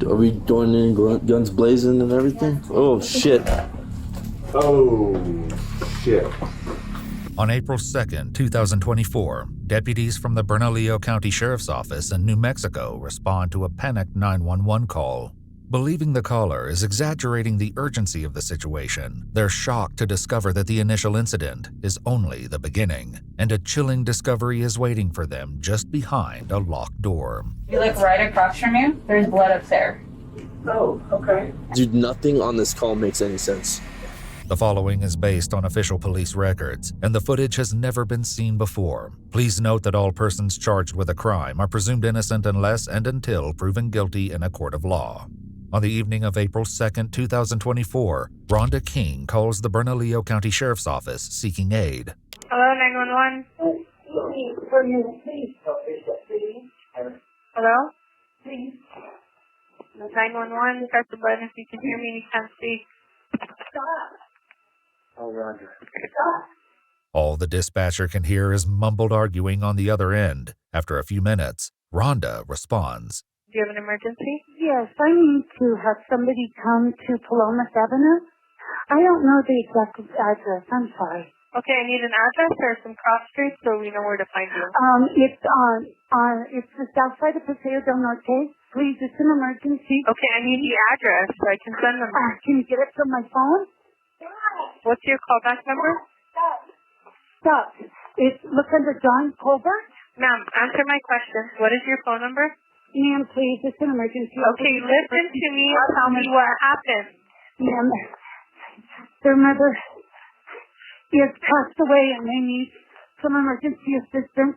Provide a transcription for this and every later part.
Are we going in guns blazing and everything? Oh, shit. Oh, shit. On April 2nd, 2024, deputies from the Bernalillo County Sheriff's Office in New Mexico respond to a panicked 911 call. Believing the caller is exaggerating the urgency of the situation, they're shocked to discover that the initial incident is only the beginning, and a chilling discovery is waiting for them just behind a locked door. You look right across from you, there's blood up there. Oh, okay. Dude, nothing on this call makes any sense. The following is based on official police records, and the footage has never been seen before. Please note that all persons charged with a crime are presumed innocent unless and until proven guilty in a court of law. On the evening of April 2nd, 2024, Rhonda King calls the Bernalillo County Sheriff's Office seeking aid. Hello, 911? Hello? 911, press the button if you can hear me and you can't speak. Oh, Roger. All the dispatcher can hear is mumbled arguing on the other end. After a few minutes, Rhonda responds. Do you have an emergency? Yes, I need to have somebody come to Palomas Avenue. I don't know the exact address. I'm sorry. Okay, I need an address or some cross streets so we know where to find you. It's the south side of Paseo del Norte. Please, it's an emergency. Okay, I need the address so I can send them. Can you get it from my phone? What's your callback number? Stop. Look under John Colbert. Ma'am, answer my question. What is your phone number? Ma'am, please, it's an emergency. Okay, listen to me and tell me what happened. Ma'am, their mother is passed away and they need some emergency assistance.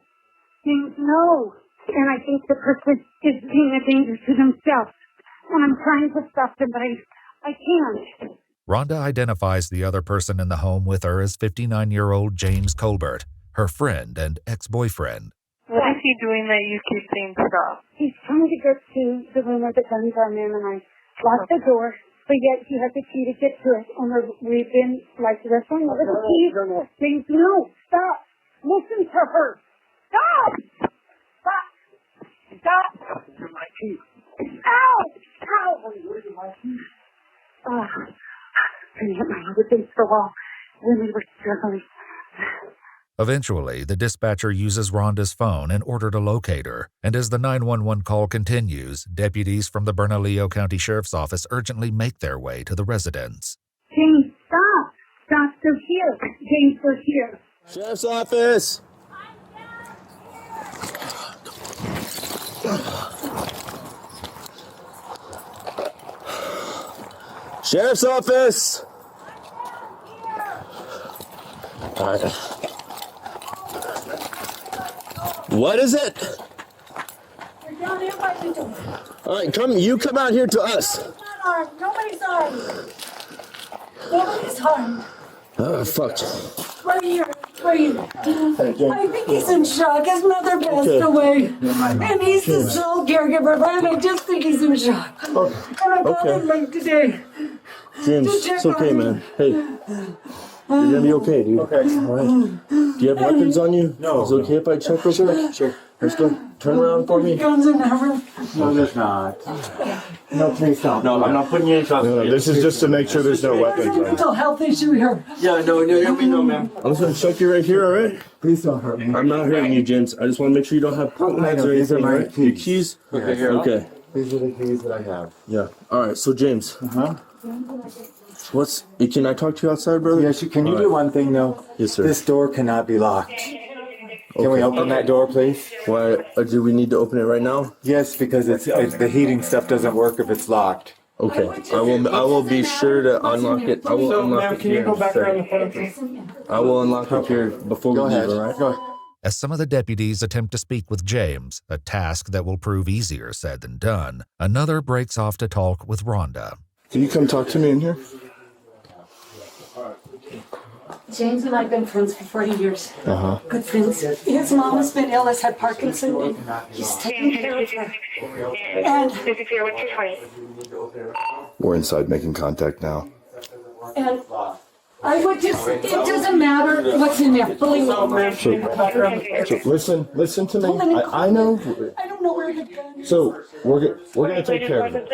Please, no. And I think the person is being a danger to themselves. And I'm trying to stop them, but I can't. Rhonda identifies the other person in the home with her as 59-year-old James Colbert, her friend and ex-boyfriend. What is he doing that you keep saying stop? He's trying to get to the room where the guns are in, and I locked the door, but yet he has the key to get to it. And we've been, like, wrestling over the key. Saying, no, stop. Listen to her. Stop. Stop. Stop. Where's my key? Ow. Ow. Where's my key? I hit my head against the wall when we were struggling. Eventually, the dispatcher uses Rhonda's phone in order to locate her, and as the 911 call continues, deputies from the Bernalillo County Sheriff's Office urgently make their way to the residence. James, stop. Stop, they're here. James, they're here. Sheriff's Office! Sheriff's Office! All right. What is it? You're down here by the door. All right, you come out here to us. Not armed. Nobody's armed. Nobody's harmed. Oh, fuck. Where are you? Where are you? I think he's in shock. His mother passed away. And he's the sole caregiver, but I just think he's in shock. Okay. And I called him late today. James, it's okay, man. Hey, you're gonna be okay, dude. Okay. All right. Do you have weapons on you? No. Is it okay if I check real quick? Sure. Let's go. Turn around for me. Guns in the room. No, there's not. No, please don't. No, I'm not putting you in trouble. No, this is just to make sure there's no There's a weapons. mental health issue here. Yeah, no, ma'am. I'm just gonna check you right here, all right? Please don't hurt me. I'm not hurting you, James. I just want to make sure you don't have contacts or These are anything, my right? keys. Your keys? Okay, here. Okay. These are the keys that I have. Yeah. All right. So, James, can I talk to you outside, brother? Yes, can you do one thing, though? Yes, sir. This door cannot be locked. Can we open that door, please? Why? Do we need to open it right now? Yes, because the heating stuff doesn't work if it's locked. Okay. I will be sure to unlock it. I will unlock it can you here. go back Sir. around the front, please? I will unlock it here before we Go leave, ahead. all right? Go ahead. As some of the deputies attempt to speak with James, a task that will prove easier said than done, another breaks off to talk with Rhonda. Can you come talk to me in here? James and I have been friends for 40 years. Uh-huh. Good friends. His mom has been ill, has had Parkinson's. He's taking care of her. And We're inside making contact now. And I would just, it doesn't matter what's in there. Believe me. So listen to me. I know. I don't know where the gun is. So we're gonna take care of it.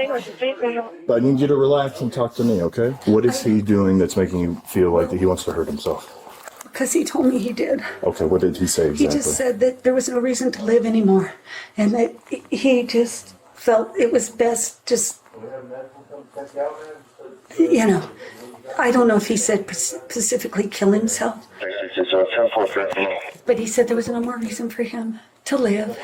But I need you to relax and talk to me, okay? What is he doing that's making you feel like that he wants to hurt himself? Because he told me he did. Okay, what did he say exactly? He just said that there was no reason to live anymore. And that he just felt it was best just, you know, I don't know if he said specifically kill himself. But he said there was no more reason for him to live.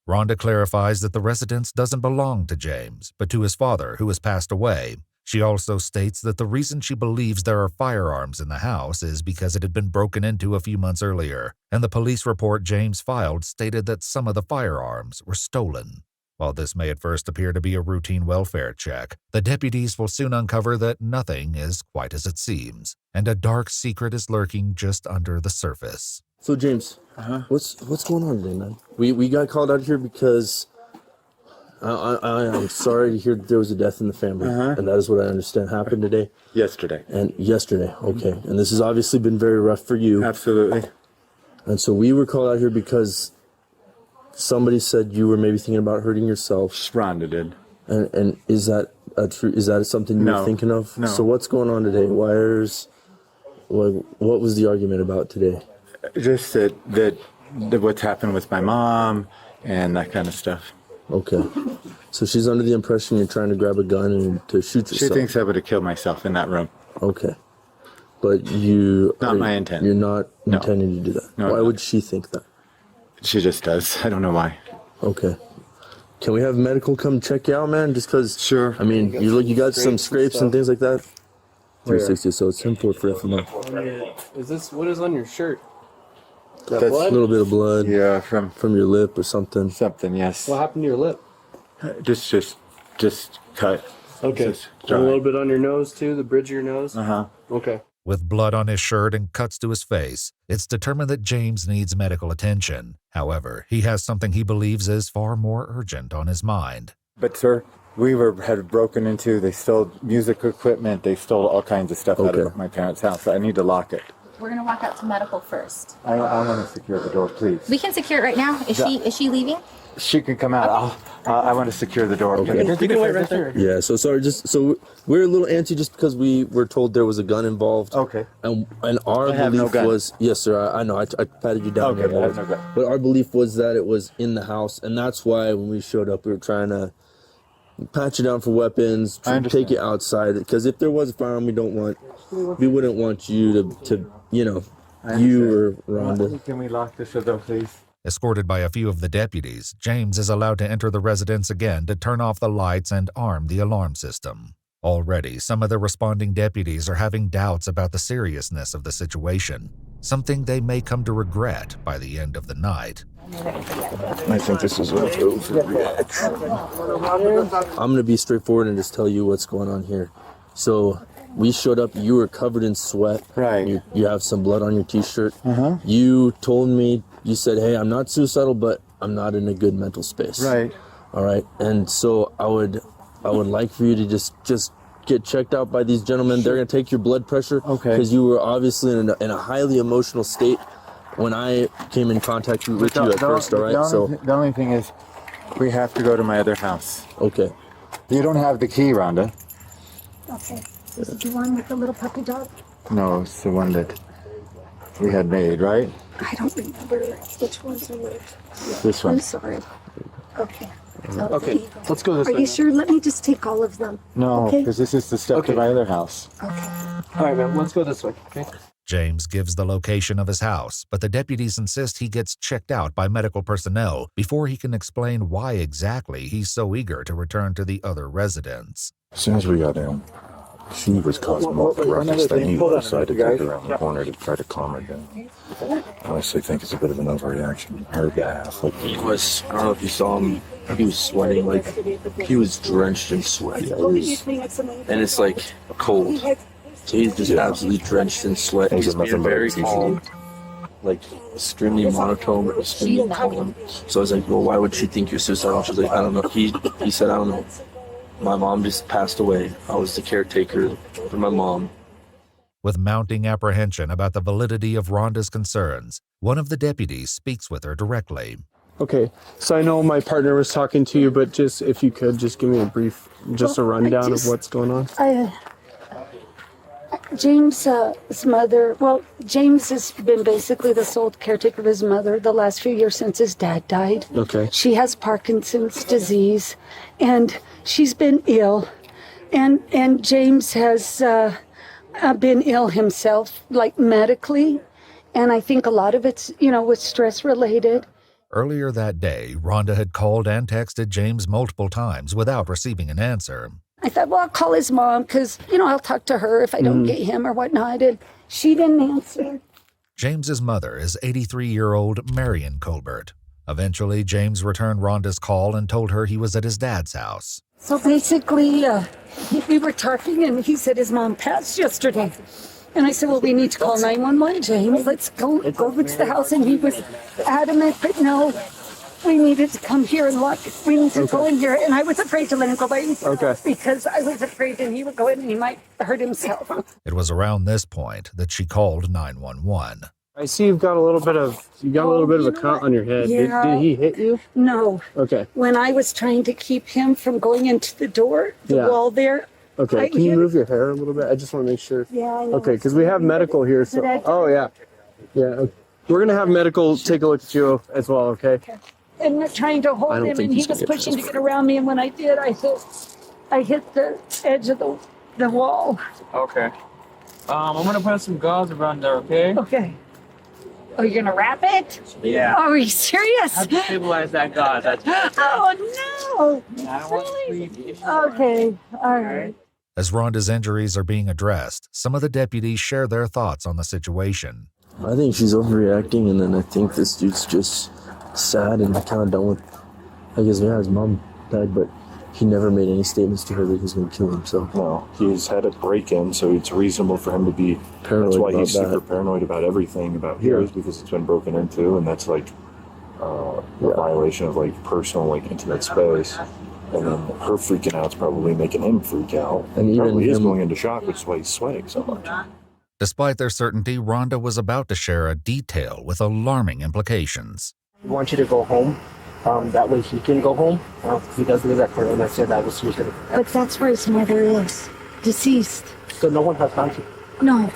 Rhonda clarifies that the residence doesn't belong to James, but to his father, who has passed away. She also states that the reason she believes there are firearms in the house is because it had been broken into a few months earlier, and the police report James filed stated that some of the firearms were stolen. While this may at first appear to be a routine welfare check, the deputies will soon uncover that nothing is quite as it seems, and a dark secret is lurking just under the surface. So James, what's going on today, man? We got called out here because I'm sorry to hear that there was a death in the family, and that is what I understand happened today. Yesterday. And yesterday, okay. And this has obviously been very rough for you. Absolutely. And so we were called out here because somebody said you were maybe thinking about hurting yourself. Rhonda did. And is that is that something you were thinking of? No. So what's going on today? What was the argument about today? Just that what's happened with my mom and that kind of stuff. Okay. So she's under the impression you're trying to grab a gun and to shoot yourself. She thinks I would have killed myself in that room. Okay. But not my intent. You're not intending to do that. No, Why would she think that? She just does. I don't know why. Okay. Can we have medical come check you out, man? Just because. Sure. I mean, you got some scrapes and things like that. 360. So it's 10-4 for FMO. Is this what is on your shirt? A little bit of blood. Yeah, from your lip or something. Something, yes. What happened to your lip? Just cut. Okay. Just And a little bit on your nose too, the bridge of your nose. Okay. With blood on his shirt and cuts to his face, it's determined that James needs medical attention. However, he has something he believes is far more urgent on his mind. But sir, had broken into. They stole music equipment. They stole all kinds of stuff out of my parents' house. I need to lock it. We're gonna walk out to medical first. I want to secure the door, please. We can secure it right now. Is she leaving? She can come out. I want to secure the door. Okay. You can wait right there. Yeah. So sorry. So we're a little antsy just because we were told there was a gun involved. Okay. And our belief was, yes, sir. I know. I patted you down. Okay. I have no gun. But our belief was that it was in the house, and that's why when we showed up, we were trying to pat you down for weapons, take you outside. Because if there was a firearm, we wouldn't want you to you or Rhonda. Can we lock this door, please? Escorted by a few of the deputies, James is allowed to enter the residence again to turn off the lights and arm the alarm system. Already, some of the responding deputies are having doubts about the seriousness of the situation, something they may come to regret by the end of the night. I think this is an overreaction. I'm going to be straightforward and just tell you what's going on here. So we showed up, you were covered in sweat. Right. You have some blood on your t-shirt. You told me, you said, hey, I'm not suicidal, but I'm not in a good mental space. Right. All right. And so I would like for you to just get checked out by these gentlemen. They're going to take your blood pressure. Okay. Because you were obviously in a highly emotional state when I came in contact with you at first, all right? The only thing is, we have to go to my other house. Okay. You don't have the key, Rhonda. Okay. Is it the one with the little puppy dog? No, it's the one that we had made, right? I don't remember which ones are which. This one. I'm sorry. Okay. Okay. Let's go this Are way. you sure? Let me just take all of them. No, Okay. because this is the step to my other house. Okay. All right, man. Let's go this way. Okay. James gives the location of his house, but the deputies insist he gets checked out by medical personnel before he can explain why exactly he's so eager to return to the other residence. As soon as we got in, she was causing more of a ruckus than he decided to take her around the corner to try to calm her down. I honestly think it's a bit of an overreaction on her behalf. I don't know if you saw him, he was sweating, like, he was drenched in sweat. And it's like cold. So he's just absolutely drenched in sweat. He's being very calm, like extremely monotone, but extremely calm. So I was like, well, why would she think you're suicidal? She's like, I don't know. He said, I don't know. My mom just passed away. I was the caretaker for my mom. With mounting apprehension about the validity of Rhonda's concerns, one of the deputies speaks with her directly. Okay, so I know my partner was talking to you, but just if you could just give me a brief, a rundown of what's going on. James's mother, well, James has been basically the sole caretaker of his mother the last few years since his dad died. Okay. She has Parkinson's disease, and she's been ill, and James has been ill himself, like medically, and I think a lot of it's, was stress related. Earlier that day, Rhonda had called and texted James multiple times without receiving an answer. I thought, well, I'll call his mom because, I'll talk to her if I don't get him or whatnot. And she didn't answer. James's mother is 83-year-old Marion Colbert. Eventually, James returned Rhonda's call and told her he was at his dad's house. So basically, we were talking and he said his mom passed yesterday. And I said, well, we need to call 911, James. Let's go over to the house. And he was adamant, but no, we needed to come here and lock. We need to go in here. And I was afraid to let him go by himself. Okay. Because I was afraid that he would go in and he might hurt himself. It was around this point that she called 911. I see you've got a little bit of a cut on your head. Yeah. Did he hit you? No. Okay. When I was trying to keep him from going into the door, the wall there. Okay, can you move your hair a little bit? I just want to make sure. Yeah, I know. Okay, because we have medical here. So, yeah. We're going to have medical take a look at you as well, okay? And trying to hold him, and he was pushing to get around me, and when I did, I hit the edge of the wall. Okay. I'm going to put some gauze around there, okay? Okay. Oh, you're going to wrap it? Yeah. Oh, are you serious? I have to stabilize that gauze. That's Oh, no. I don't want to leave. Okay, all right. As Rhonda's injuries are being addressed, some of the deputies share their thoughts on the situation. I think she's overreacting, and then I think this dude's just sad and kind of done with. I guess his mom died, but he never made any statements to her that he's going to kill himself. No, he's had a break-in, so it's reasonable for him to be paranoid. That's why about he's that. super paranoid about everything about his, because it's been broken into, and that's like a violation of like personal, like intimate space. And then her freaking out's probably making him freak out. And even probably is him going into shock, which is why he's sweating so much. Despite their certainty, Rhonda was about to share a detail with alarming implications. I want you to go home. That way he can go home. He does live at home, and I said that was usually. But that's where his mother is, deceased. So no one has gone. No.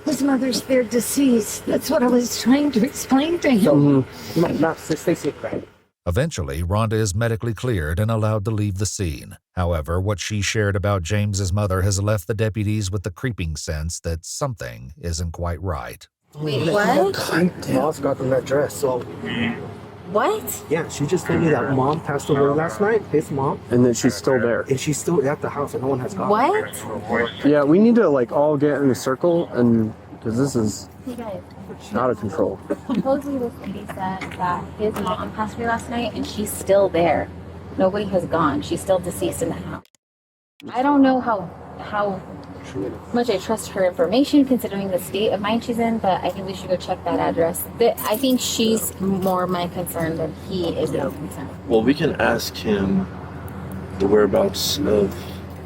His mother's there deceased. That's what I was trying to explain to him. Not stay safe, right? Eventually, Rhonda is medically cleared and allowed to leave the scene. However, what she shared about James's mother has left the deputies with the creeping sense that something isn't quite right. Wait, what? Mom's got in that dress, so. What? Yeah, she just told me that mom passed away last night, his mom. And then she's still there. And she's still at the house and no one has gone. What? Yeah, we need to like all get in a circle, and because this is Hey guys. out of control. Supposedly this lady said that his mom passed away last night and she's still there. Nobody has gone. She's still deceased in the house. I don't know how much I trust her information considering the state of mind she's in, but I think we should go check that address. I think she's more my concern than he is my concern. Well, we can ask him the whereabouts of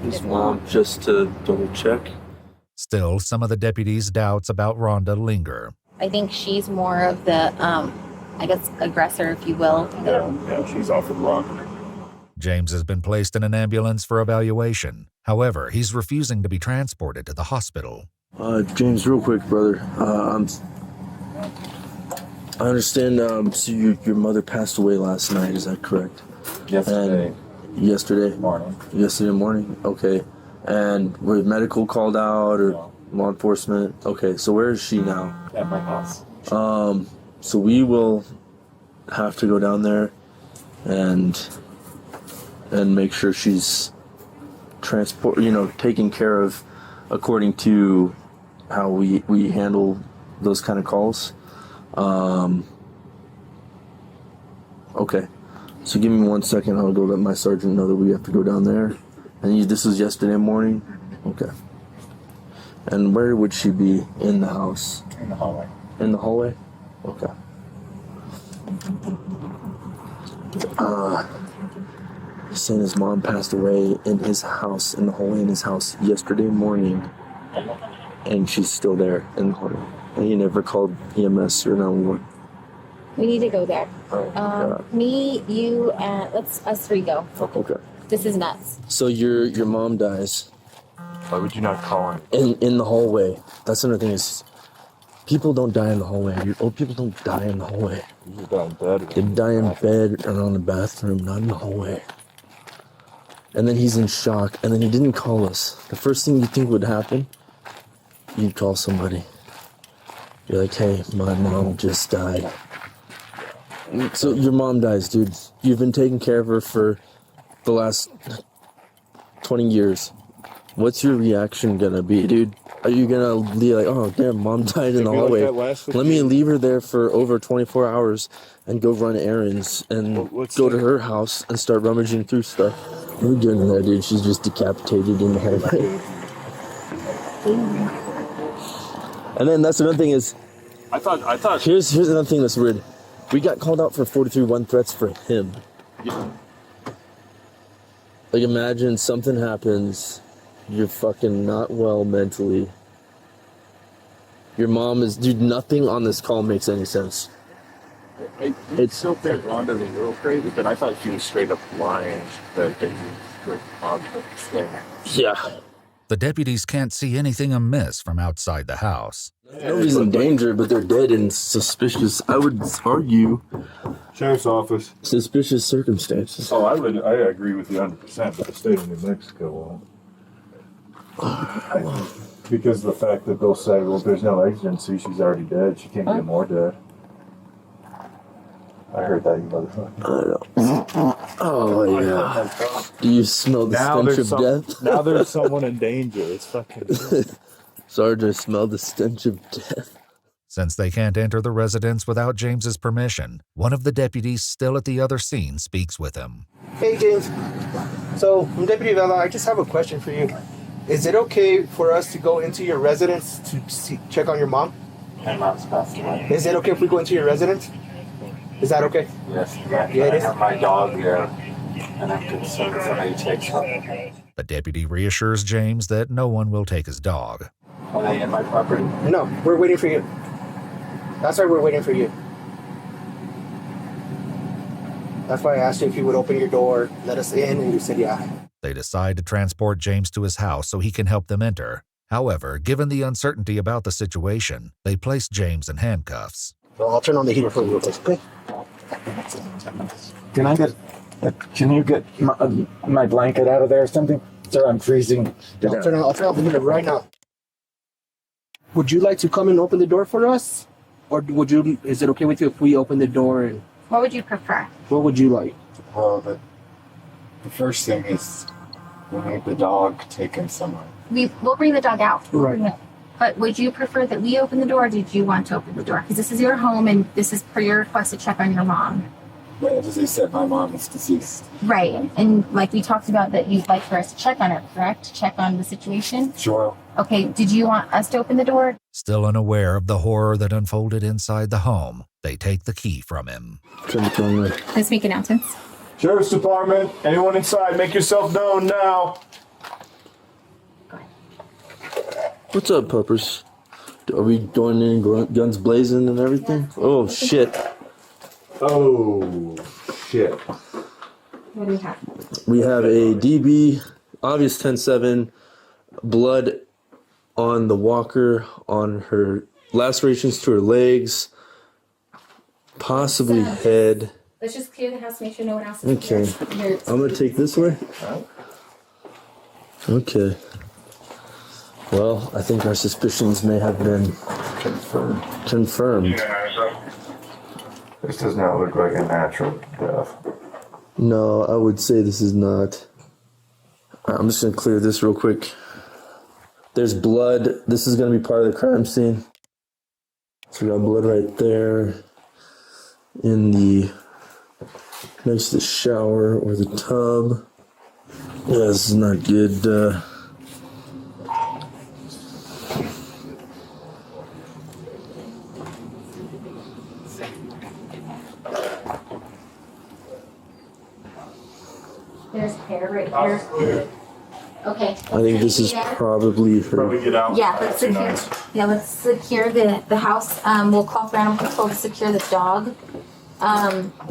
his mom just to double check. Still, some of the deputies' doubts about Rhonda linger. I think she's more of the, I guess, aggressor, if you will. Yeah, she's off the block. James has been placed in an ambulance for evaluation. However, he's refusing to be transported to the hospital. James, real quick, brother. I understand. So your mother passed away last night. Is that correct? Yesterday. Yesterday Morning. Yesterday morning. Okay. And was medical called out or law enforcement? Okay. So where is she now? At my house. So we will have to go down there and make sure she's taken care of according to how we handle those kind of calls. Okay. So give me 1 second. I'll go let my sergeant know that we have to go down there. And this was yesterday morning? Okay. And where would she be in the house? In the hallway. In the hallway? Okay. He's saying his mom passed away in his house, in the hallway in his house yesterday morning. and she's still there in the hallway. And he never called EMS or 911. We need to go there. Oh, Me, you, and let's us three go. okay. This is nuts. So your mom dies Why would you not call him? in the hallway. That's another thing is people don't die in the hallway. Old people don't die in the hallway. You die in bed. They die in bed or on the bathroom, not in the hallway. And then he's in shock, and then he didn't call us. The first thing you think would happen, you'd call somebody. You're like, hey, my mom just died. So your mom dies, dude. You've been taking care of her for the last 20 years. What's your reaction gonna be, dude? Are you gonna be like, oh, damn, mom died in the hallway. Let me leave her there for over 24 hours and go run errands and go to her house and start rummaging through stuff. We're doing that, dude. She's just decapitated in the hallway. And then that's another thing is, I thought. here's another thing that's weird. We got called out for 43-1 threats for him. Yeah. Like, imagine something happens, you're fucking not well mentally. Your mom is, dude, nothing on this call makes any sense. It's so bad. Rhonda the girl crazy, but I thought she was straight up lying that they were on the thing. Yeah. The deputies can't see anything amiss from outside the house. Nobody's in danger, but they're dead in suspicious, I would argue, Sheriff's office. suspicious circumstances. Oh, I agree with you 100%, but the state of New Mexico won't. Because of the fact that they'll say, well, if there's no exigency, she's already dead. She can't get more dead. I heard that, you motherfucker. I know. Oh, yeah. Do you smell the stench of death? Now there's someone in danger. It's fucking... Sergeant, smell the stench of death. Since they can't enter the residence without James's permission, one of the deputies still at the other scene speaks with him. Hey, James. So, I'm Deputy Vela. I just have a question for you. Is it okay for us to go into your residence to check on your mom? My mom's passed away. Is it okay if we go into your residence? Is that okay? Yes. Yeah, it is. I have my dog there, and I'm concerned somebody takes her. The deputy reassures James that no one will take his dog. Are they in my property? No, we're waiting for you. That's why we're waiting for you. That's why I asked you if you would open your door, let us in, and you said yeah. They decide to transport James to his house so he can help them enter. However, given the uncertainty about the situation, they place James in handcuffs. So I'll turn on the heater for you real quick, okay? Can you get my blanket out of there or something? Sir, I'm freezing. I'll turn on the heater right now. Would you like to come and open the door for us? Or is it okay with you if we open the door and What would you prefer? what would you like? Well, the first thing is we need the dog taken somewhere. We'll bring the dog out. Right. But would you prefer that we open the door, or did you want to open the door? Because this is your home, and this is per your request to check on your mom. Yeah, as they said, my mom is deceased. Right. And like we talked about, that you'd like for us to check on her, correct? Check on the situation? Sure. Okay, did you want us to open the door? Still unaware of the horror that unfolded inside the home, they take the key from him. Let's make announcements. Sheriff's Department, anyone inside, make yourself known now. What's up, puppers? Are we going in guns blazing and everything? Oh, shit. Oh, shit. What do we have? We have a DB, obvious 10-7, blood on the walker, on her lacerations to her legs, possibly head. Let's just clear the house, make sure no one else is Okay. here. I'm going to take this way. Okay. Well, I think our suspicions may have been confirmed. This does not look like a natural death. No, I would say this is not. I'm just going to clear this real quick. There's blood. This is going to be part of the crime scene. So we got blood right there in the next to the shower or the tub. Yeah, this is not good. There's hair right here. Okay. I think this is probably her. Probably get out. Yeah, let's secure. Yeah, let's secure the house. We'll call for animal control to secure the dog.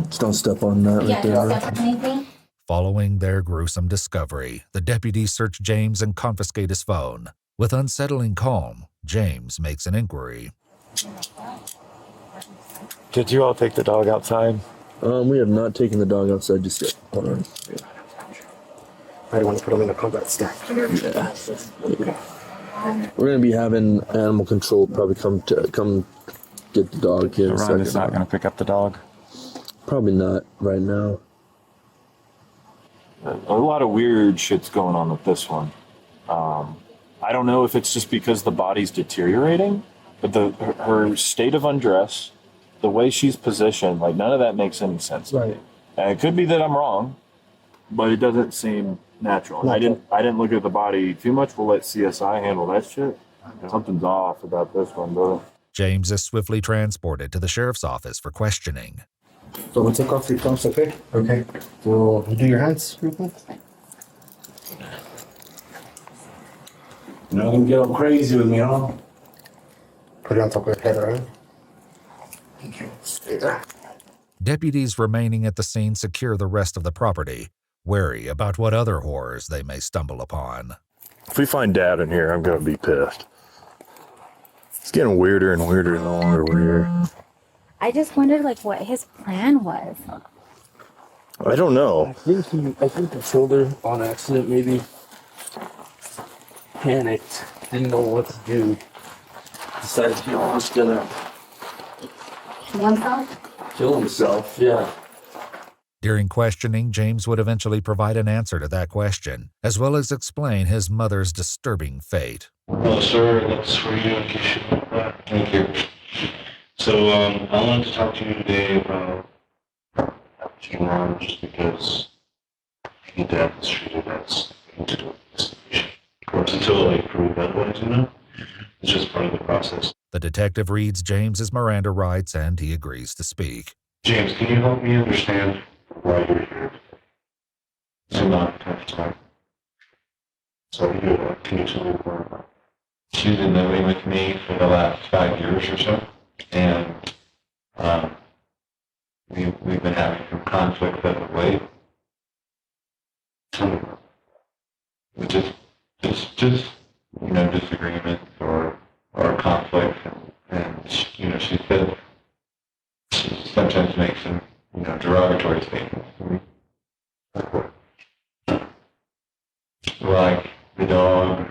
Just don't step on that Yeah, right there. don't step on anything. Following their gruesome discovery, the deputies search James and confiscate his phone. With unsettling calm, James makes an inquiry. Did you all take the dog outside? We have not taken the dog outside just yet. Hold on. I don't want to put him in a combat stack. Yeah. We're gonna be having animal control probably come get the dog here in a second. Rhonda's not going to pick up the dog? Probably not right now. A lot of weird shit's going on with this one. I don't know if it's just because the body's deteriorating, but her state of undress, the way she's positioned, like none of that makes any sense. Right. And it could be that I'm wrong, but it doesn't seem natural. And I didn't look at the body too much. We'll let CSI handle that shit. Something's off about this one, brother. James is swiftly transported to the sheriff's office for questioning. So we'll take off your cuffs, okay? Okay. So you do your hands real quick. You're not gonna get all crazy with me, huh? Put it on top of your head, all right? Stay there. Deputies remaining at the scene secure the rest of the property, wary about what other horrors they may stumble upon. If we find Dad in here, I'm gonna be pissed. It's getting weirder and weirder the longer we're here. I just wondered, like, what his plan was. I don't know. I think he killed her on accident, maybe. Panicked, didn't know what to do. Decided he was gonna kill himself, yeah. During questioning, James would eventually provide an answer to that question, as well as explain his mother's disturbing fate. Well, sir, that's for you in case you want that. Thank you. So, I wanted to talk to you today about Ron, just because your dad was treated as into this. Of course, until I prove otherwise, you know? It's just part of the process. The detective reads James's Miranda rights and he agrees to speak. James, can you help me understand why you're here? It's a lot of tough time. So, can you tell me more about it? She's been living with me for the last 5 years or so, and we've been having some conflict as of late. We just disagreements or conflicts, and she says she sometimes makes some derogatory statements to me, like the dog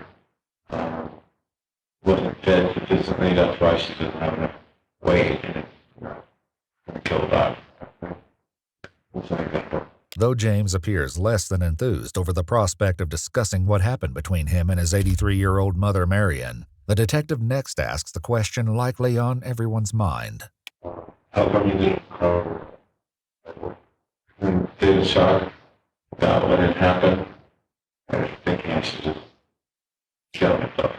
wasn't fed sufficiently. That's why she doesn't have enough weight, and it's gonna kill the dog. That's an example. Though James appears less than enthused over the prospect of discussing what happened between him and his 83-year-old mother, Marion, the detective next asks the question likely on everyone's mind. How come you didn't call in state of shock about what had happened? I was thinking I should just kill myself.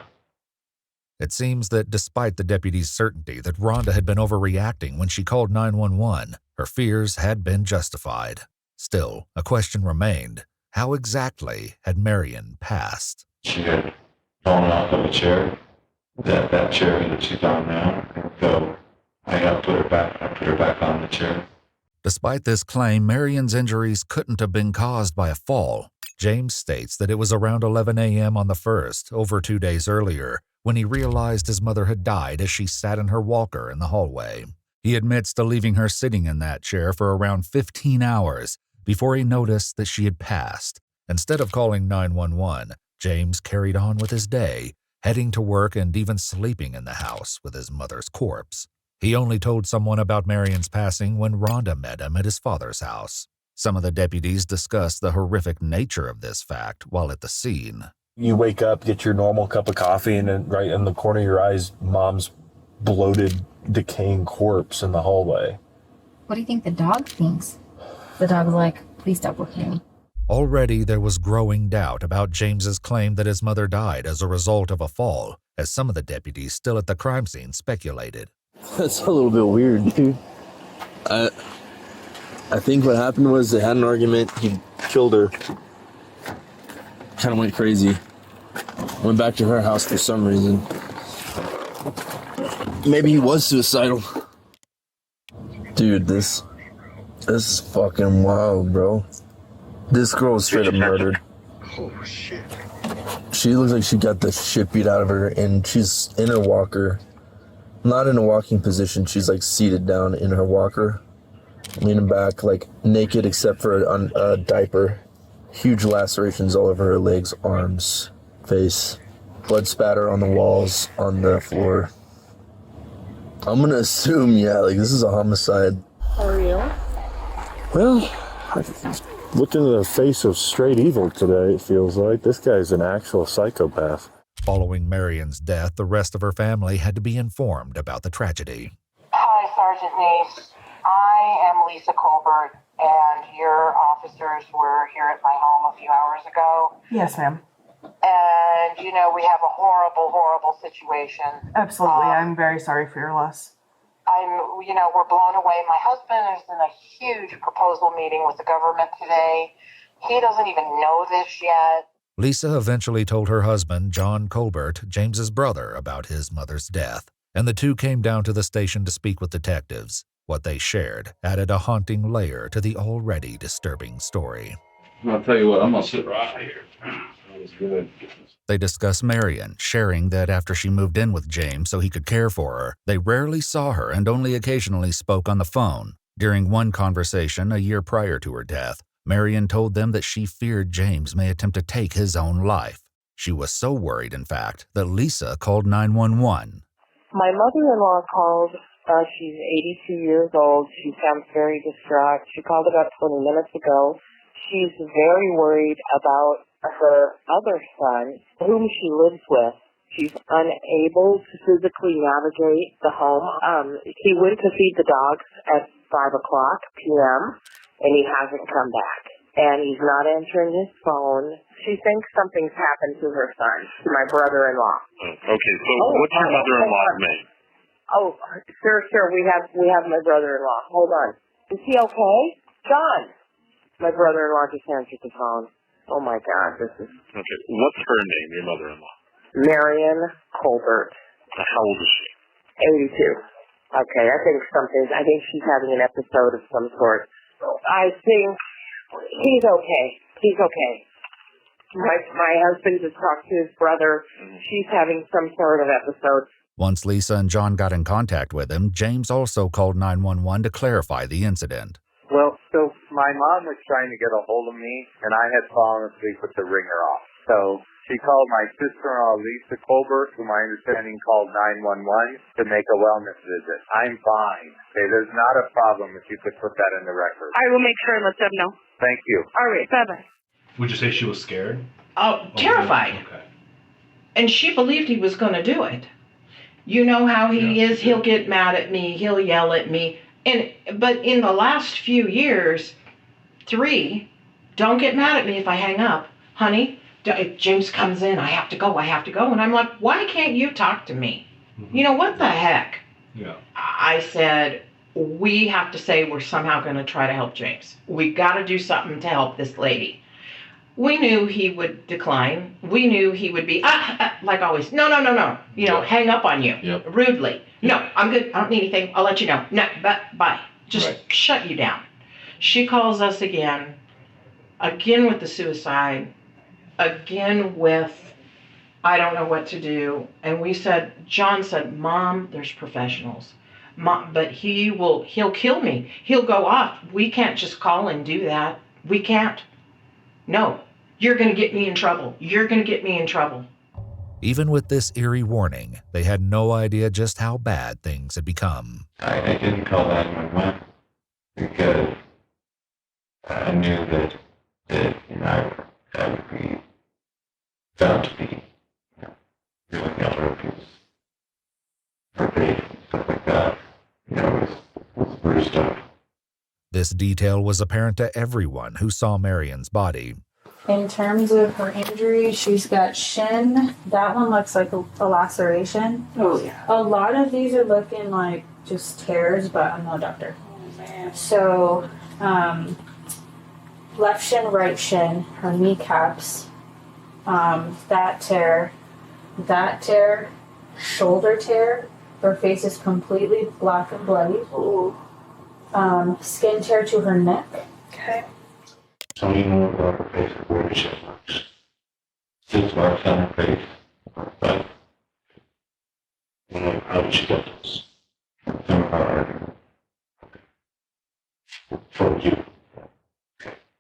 It seems that despite the deputy's certainty that Rhonda had been overreacting when she called 911, her fears had been justified. Still, a question remained. How exactly had Marion passed? She had fallen off of a chair, that chair that she's on now, and so I put her back on the chair. Despite this claim, Marion's injuries couldn't have been caused by a fall. James states that it was around 11 a.m. on the 1st, over 2 days earlier, when he realized his mother had died as she sat in her walker in the hallway. He admits to leaving her sitting in that chair for around 15 hours before he noticed that she had passed. Instead of calling 911, James carried on with his day, heading to work and even sleeping in the house with his mother's corpse. He only told someone about Marion's passing when Rhonda met him at his father's house. Some of the deputies discussed the horrific nature of this fact while at the scene. You wake up, get your normal cup of coffee, and then right in the corner of your eyes, Mom's bloated, decaying corpse in the hallway. What do you think the dog thinks? The dog's like, please stop looking at me. Already there was growing doubt about James's claim that his mother died as a result of a fall, as some of the deputies still at the crime scene speculated. That's a little bit weird, dude. I think what happened was they had an argument. He killed her. kind of went crazy. Went back to her house for some reason. Maybe he was suicidal. Dude, this is fucking wild, bro. This girl was straight up murdered. Oh, shit. She looks like she got the shit beat out of her, and she's in her walker. Not in a walking position, she's like seated down in her walker, leaning back, like naked except for a diaper. Huge lacerations all over her legs, arms, face. Blood spatter on the walls, on the floor. I'm gonna assume, yeah, like this is a homicide. For real? Well, I looked into the face of straight evil today, it feels like. This guy's an actual psychopath. Following Marion's death, the rest of her family had to be informed about the tragedy. Hi, Sergeant Nace. I am Lisa Colbert, and your officers were here at my home a few hours ago. Yes, ma'am. And, you know, we have a horrible, horrible situation. Absolutely. I'm very sorry for your loss. We're blown away. My husband is in a huge proposal meeting with the government today. He doesn't even know this yet. Lisa eventually told her husband, John Colbert, James's brother, about his mother's death, and the two came down to the station to speak with detectives. What they shared added a haunting layer to the already disturbing story. I'll tell you what, I'm gonna sit right here. That was good. They discuss Marion, sharing that after she moved in with James so he could care for her, they rarely saw her and only occasionally spoke on the phone. During one conversation a year prior to her death, Marion told them that she feared James may attempt to take his own life. She was so worried, in fact, that Lisa called 911. My mother-in-law called. She's 82 years old. She sounds very distraught. She called about 20 minutes ago. She's very worried about her other son, whom she lives with. She's unable to physically navigate the home. He went to feed the dogs at 5 o'clock p.m., and he hasn't come back. And he's not answering his phone. She thinks something's happened to her son, to my brother-in-law. Okay, so what's your mother-in-law's name? Oh, sir, we have my brother-in-law. Hold on. Is he okay? John! My brother-in-law just answered the phone. Oh my God, this is... Okay, what's her name, your mother-in-law? Marion Colbert. How old is she? 82. Okay, I think she's having an episode of some sort. I think he's okay. He's okay. My husband just talked to his brother. She's having some sort of episode. Once Lisa and John got in contact with him, James also called 911 to clarify the incident. Well, so my mom was trying to get a hold of me, and I had fallen asleep with the ringer off. So she called my sister-in-law, Lisa Colbert, who my understanding called 911 to make a wellness visit. I'm fine. Okay, there's not a problem if you could put that in the record. I will make sure and let them know. Thank you. All right, bye-bye. Would you say she was scared? Oh, terrified. Okay. And she believed he was going to do it. You know how he is. He'll get mad at me. He'll yell at me. But in the last few years, 3, don't get mad at me if I hang up. Honey, if James comes in, I have to go. And I'm like, why can't you talk to me? Mm-hmm. You know, what the heck? Yeah. I said, we have to say we're somehow going to try to help James. We got to do something to help this lady. We knew he would decline. We knew he would be, like always, no. You know, hang up on you rudely. No, I'm good. I don't need anything. I'll let you know. No, bye. Just shut you down. She calls us again with the suicide, again with, I don't know what to do. And John said, Mom, there's professionals. Mom, but he'll kill me. He'll go off. We can't just call and do that. We can't. No, you're going to get me in trouble. Even with this eerie warning, they had no idea just how bad things had become. I didn't call 911 because I knew that I would be found to be really elder abuse for bait and stuff like that. It was bruised up. This detail was apparent to everyone who saw Marion's body. In terms of her injury, she's got shin. That one looks like a laceration. Oh, yeah. A lot of these are looking like just tears, but I'm no doctor. So, left shin, right shin, her kneecaps, that tear, shoulder tear. Her face is completely black and bloody. Skin tear to her neck. Okay. Tell me more about her face, where did she have marks? Still marks on her face, right? And how did she get those? From her, from you.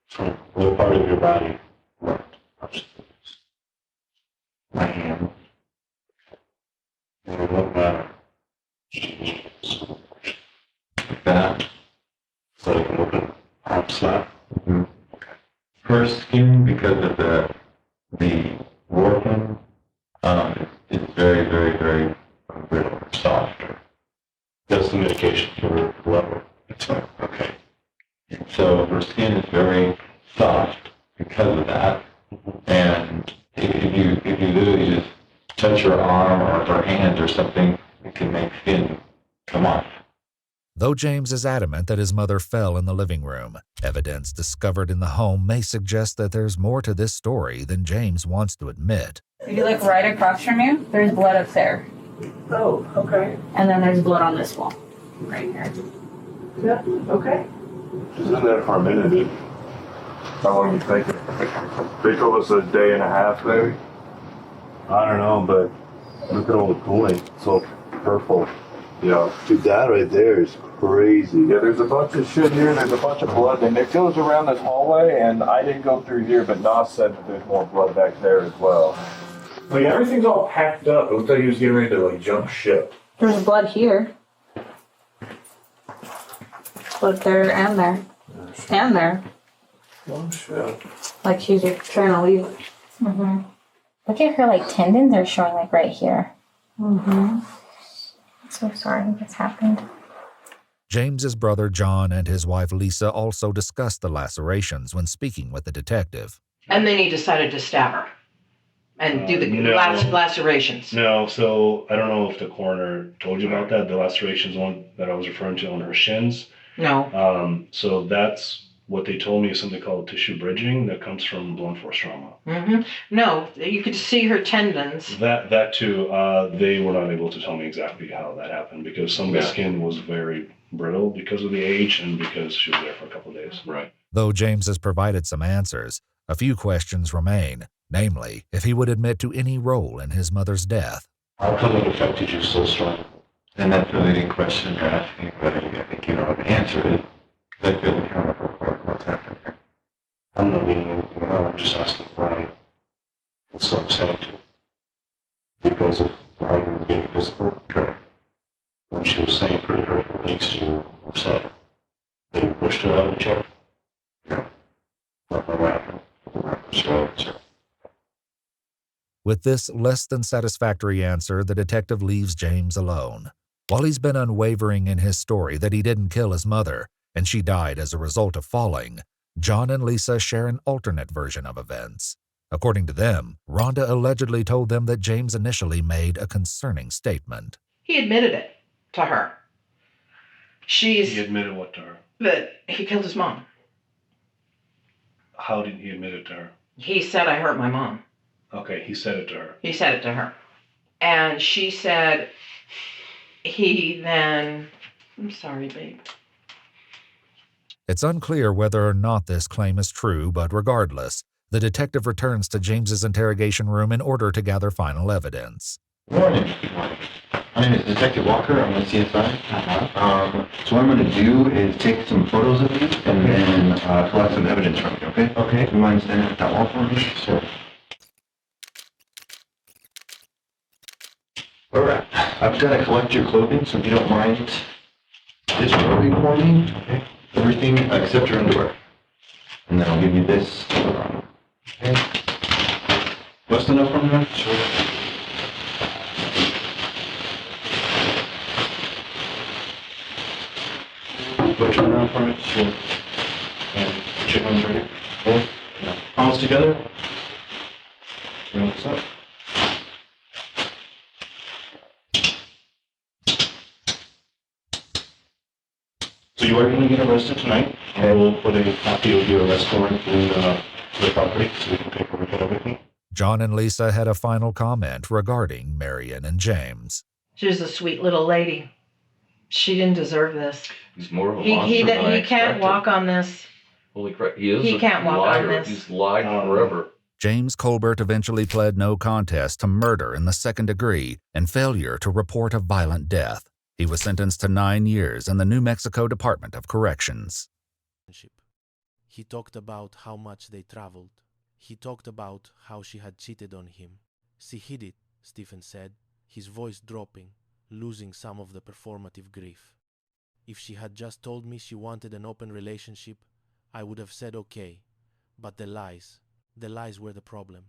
From what part of your body? What? My hand. And what matter? Like that. So like an open arm slap. Mm-hmm. Her skin, because of the warping, is very, very, very brittle, softer. That's the medication for whoever. Okay. So her skin is very soft because of that. And if you literally just touch her arm or her hand or something, it can make skin come off. Though James is adamant that his mother fell in the living room, evidence discovered in the home may suggest that there's more to this story than James wants to admit. If you look right across from you, there's blood up there. Oh, okay. And then there's blood on this wall. Right here. Yeah, okay. She's in there for a minute. How long you think? They told us a day and a half, maybe. I don't know, but look at all the cooling. It's all purple. Yeah. Dude, that right there is crazy. Yeah, there's a bunch of shit here, there's a bunch of blood, and it goes around this hallway, and I didn't go through here, but Nas said that there's more blood back there as well. Like, everything's all packed up. It looks like he was getting ready to, like, jump ship. There's blood here. Blood there and there. And there. Oh, shit. Like she's trying to leave. Mm-hmm. Look at her, like, tendons are showing, like, right here. Mm-hmm. So sorry this happened. James's brother John and his wife Lisa also discussed the lacerations when speaking with the detective. And then he decided to stab her and do the lacerations. No, so I don't know if the coroner told you about that. The lacerations one that I was referring to on her shins. No. So that's what they told me is something called tissue bridging that comes from blunt force trauma. Mm-hmm. No, you could see her tendons. That too, they were not able to tell me exactly how that happened because some of the skin was very brittle because of the age and because she was there for a couple of days. Right. Though James has provided some answers, a few questions remain, namely, if he would admit to any role in his mother's death. How come it affected you so strongly? And that's the leading question you're asking, but I think you know how to answer it. I feel accountable for what's happening here. I'm not meaning anything at all, I'm just asking why it's so upsetting to you. Because of why you were being physical, correct? When she was saying pretty hurtful things to you, upset. That you pushed her out of the chair? No. Not what happened. Pushed her out of the chair. With this less than satisfactory answer, the detective leaves James alone. While he's been unwavering in his story that he didn't kill his mother, and she died as a result of falling, John and Lisa share an alternate version of events. According to them, Rhonda allegedly told them that James initially made a concerning statement. He admitted it to her. He admitted what to her? That he killed his mom. How did he admit it to her? He said, I hurt my mom. Okay, he said it to her. He said it to her. And she said, I'm sorry, babe. It's unclear whether or not this claim is true, but regardless, the detective returns to James's interrogation room in order to gather final evidence. Morning. My name is Detective Walker. I'm with CSI. So what I'm going to do is take some photos of you and then collect some evidence from you, okay? Okay. Do you mind standing at that wall for me? Sure. Alright. I've got to collect your clothing, so if you don't mind disrobing for me, okay? Everything except your underwear. And then I'll give you this. Okay. What's enough from there? Sure. Put your arm around for me. Sure. And put your hands ready. Okay. Now, palms together. Bring this up. So you are going to get arrested tonight, and we'll put a copy of your arrest warrant in the property so we can paperwork and everything. John and Lisa had a final comment regarding Marion and James. She was a sweet little lady. She didn't deserve this. He's more of a monster than I He can't expected. walk on this. Holy crap, he is He a can't walk liar. on this. He's lied forever. James Colbert eventually pled no contest to murder in the second degree and failure to report a violent death. He was sentenced to 9 years in the New Mexico Department of Corrections. He talked about how much they traveled. He talked about how she had cheated on him. She hid it, Stephen said, his voice dropping, losing some of the performative grief. If she had just told me she wanted an open relationship, I would have said okay. But the lies were the problem.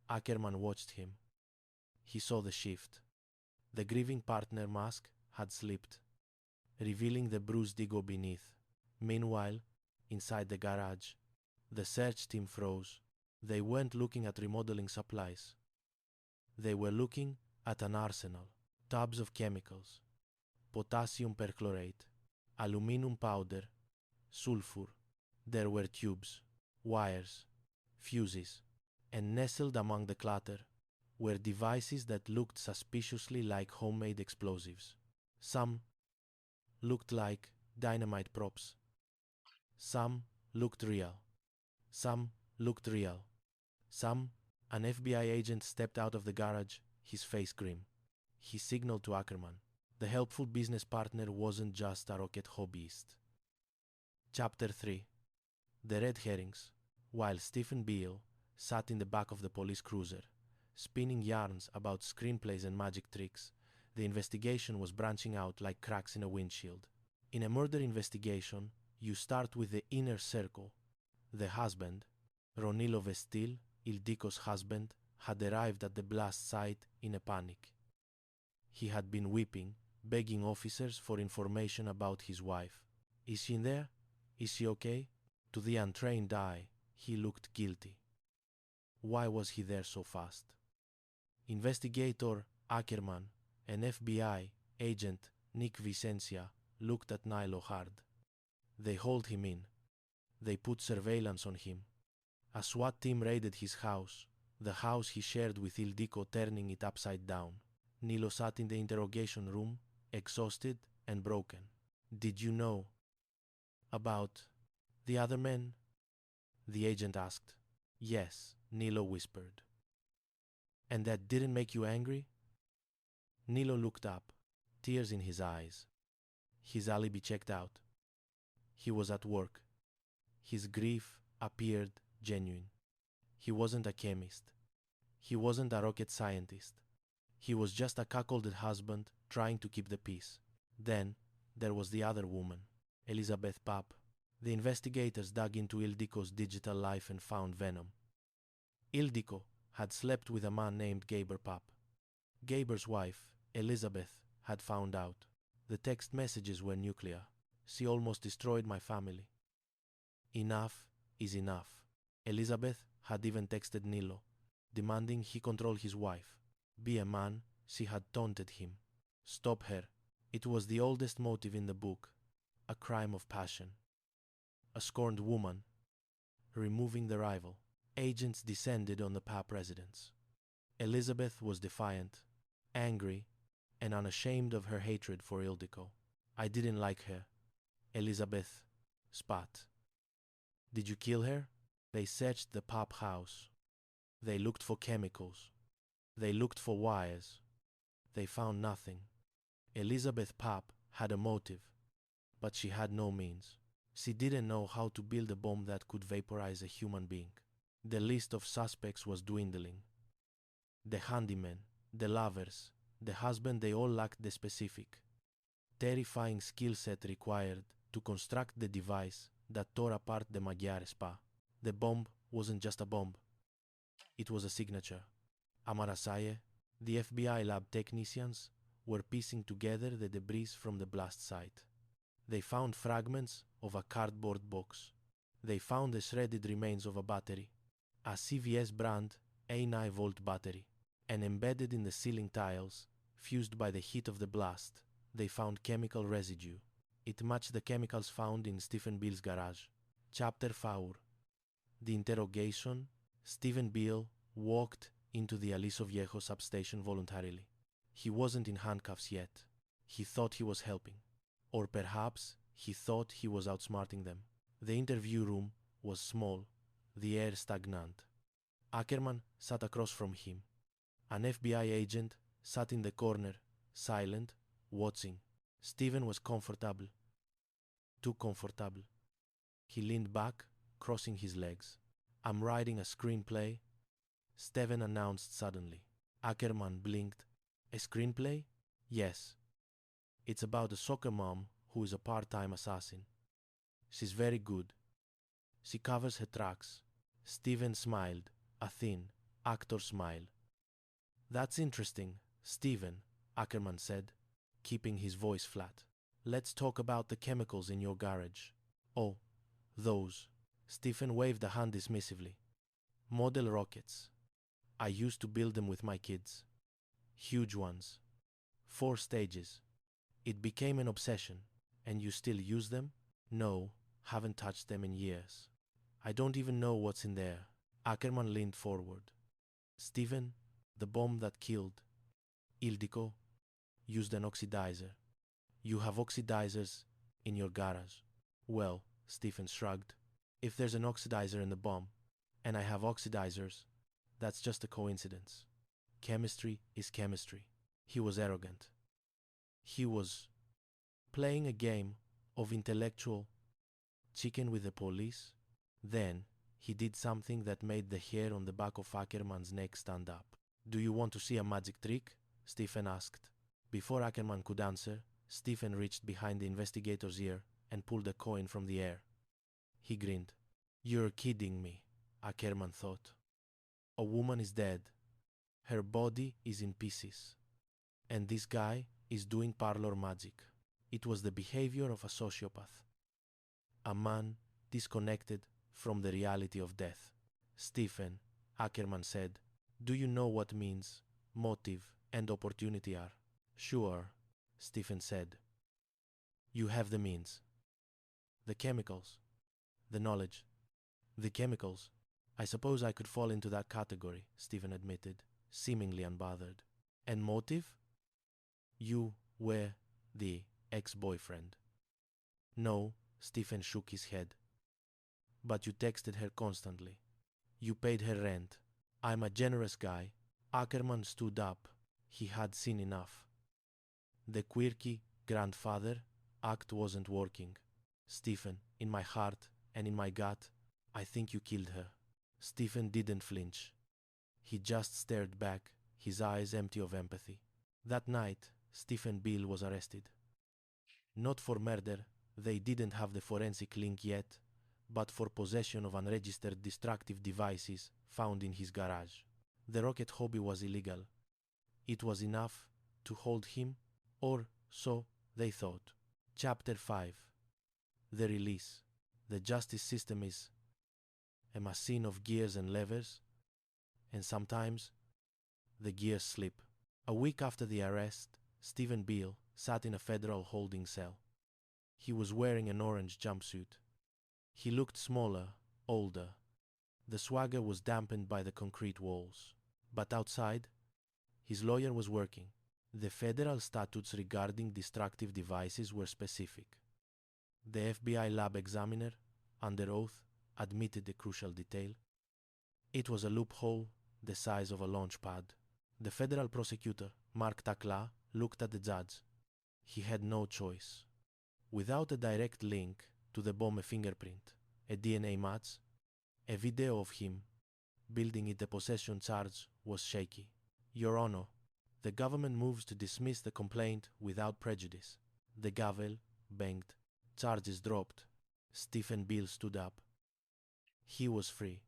Ackerman watched him. He saw the shift. The grieving partner mask had slipped, revealing the bruised ego beneath. Meanwhile, inside the garage, the search team froze. They weren't looking at remodeling supplies. They were looking at an arsenal. Tubs of chemicals. Potassium perchlorate, aluminum powder, sulfur. There were tubes, wires, fuses, and nestled among the clutter were devices that looked suspiciously like homemade explosives. Some looked like dynamite props. Some looked real. Some looked real. An FBI agent stepped out of the garage, his face grim. He signaled to Ackerman. The helpful business partner wasn't just a rocket hobbyist. Chapter 3. The Red Herrings. While Stephen Beale sat in the back of the police cruiser, spinning yarns about screenplays and magic tricks, the investigation was branching out like cracks in a windshield. In a murder investigation, you start with the inner circle. The husband, Ronilo Vestil, Ildiko's husband, had arrived at the blast site in a panic. He had been weeping, begging officers for information about his wife. Is she in there? Is she okay? To the untrained eye, he looked guilty. Why was he there so fast? Investigator Ackerman and FBI agent Nick Vicencia looked at Nilo hard. They hauled him in. They put surveillance on him. A SWAT team raided his house, the house he shared with Ildiko, turning it upside down. Nilo sat in the interrogation room, exhausted and broken. Did you know about the other men? The agent asked. Yes, Nilo whispered. And that didn't make you angry? Nilo looked up, tears in his eyes. His alibi checked out. He was at work. His grief appeared genuine. He wasn't a chemist. He wasn't a rocket scientist. He was just a cuckolded husband trying to keep the peace. Then there was the other woman, Elizabeth Papp. The investigators dug into Ildiko's digital life and found venom. Ildiko had slept with a man named Gaber Papp. Gaber's wife, Elizabeth, had found out. The text messages were nuclear. She almost destroyed my family. Enough is enough. Elizabeth had even texted Nilo, demanding he control his wife. Be a man, she had taunted him. Stop her. It was the oldest motive in the book, a crime of passion. A scorned woman, removing the rival. Agents descended on the Papp residence. Elizabeth was defiant, angry, and unashamed of her hatred for Ildiko. I didn't like her. Elizabeth spat. Did you kill her? They searched the Papp house. They looked for chemicals. They looked for wires. They found nothing. Elizabeth Papp had a motive, but she had no means. She didn't know how to build a bomb that could vaporize a human being. The list of suspects was dwindling. The handyman, the lovers, the husband, they all lacked the specific, terrifying skill set required to construct the device that tore apart the Magyar spa. The bomb wasn't just a bomb. It was a signature. Amarasaye, the FBI lab technicians, were piecing together the debris from the blast site. They found fragments of a cardboard box. They found the shredded remains of a battery, a CVS brand A9 volt battery, and embedded in the ceiling tiles, fused by the heat of the blast, they found chemical residue. It matched the chemicals found in Stephen Beale's garage. Chapter 4. The interrogation. Stephen Beale walked into the Aliso Viejo substation voluntarily. He wasn't in handcuffs yet. He thought he was helping. Or perhaps he thought he was outsmarting them. The interview room was small, the air stagnant. Ackerman sat across from him. An FBI agent sat in the corner, silent, watching. Stephen was comfortable. Too comfortable. He leaned back, crossing his legs. I'm writing a screenplay, Stephen announced suddenly. Ackerman blinked. A screenplay? Yes. It's about a soccer mom who is a part-time assassin. She's very good. She covers her tracks. Stephen smiled, a thin, actor smile. That's interesting, Stephen, Ackerman said, keeping his voice flat. Let's talk about the chemicals in your garage. Oh, those. Stephen waved a hand dismissively. Model rockets. I used to build them with my kids. Huge ones. 4 stages. It became an obsession. And you still use them? No, haven't touched them in years. I don't even know what's in there. Ackerman leaned forward. Stephen, the bomb that killed Ildiko used an oxidizer. You have oxidizers in your garage. Well, Stephen shrugged. If there's an oxidizer in the bomb, and I have oxidizers, that's just a coincidence. Chemistry is chemistry. He was arrogant. He was playing a game of intellectual chicken with the police. Then he did something that made the hair on the back of Ackerman's neck stand up. Do you want to see a magic trick? Stephen asked. Before Ackerman could answer, Stephen reached behind the investigator's ear and pulled a coin from the air. He grinned. You're kidding me, Ackerman thought. A woman is dead. Her body is in pieces. And this guy is doing parlor magic. It was the behavior of a sociopath. A man disconnected from the reality of death. Stephen, Ackerman said, do you know what means motive and opportunity are? Sure, Stephen said. You have the means. The chemicals. The knowledge. The chemicals. I suppose I could fall into that category, Stephen admitted, seemingly unbothered. And motive? You were the ex-boyfriend. No, Stephen shook his head. But you texted her constantly. You paid her rent. I'm a generous guy. Ackerman stood up. He had seen enough. The quirky grandfather act wasn't working. Stephen, in my heart and in my gut, I think you killed her. Stephen didn't flinch. He just stared back, his eyes empty of empathy. That night, Stephen Beale was arrested. Not for murder, they didn't have the forensic link yet, but for possession of unregistered destructive devices found in his garage. The rocket hobby was illegal. It was enough to hold him, or so they thought. Chapter 5. The release. The justice system is a machine of gears and levers, and sometimes the gears slip. A week after the arrest, Stephen Beale sat in a federal holding cell. He was wearing an orange jumpsuit. He looked smaller, older. The swagger was dampened by the concrete walls. But outside, his lawyer was working. The federal statutes regarding destructive devices were specific. The FBI lab examiner, under oath, admitted the crucial detail. It was a loophole the size of a launch pad. The federal prosecutor, Mark Takla, looked at the judge. He had no choice. Without a direct link to the bomb, a fingerprint, a DNA match, a video of him building it, the possession charge was shaky. Your Honor, the government moves to dismiss the complaint without prejudice. The gavel banged. Charges dropped. Stephen Beale stood up. He was free.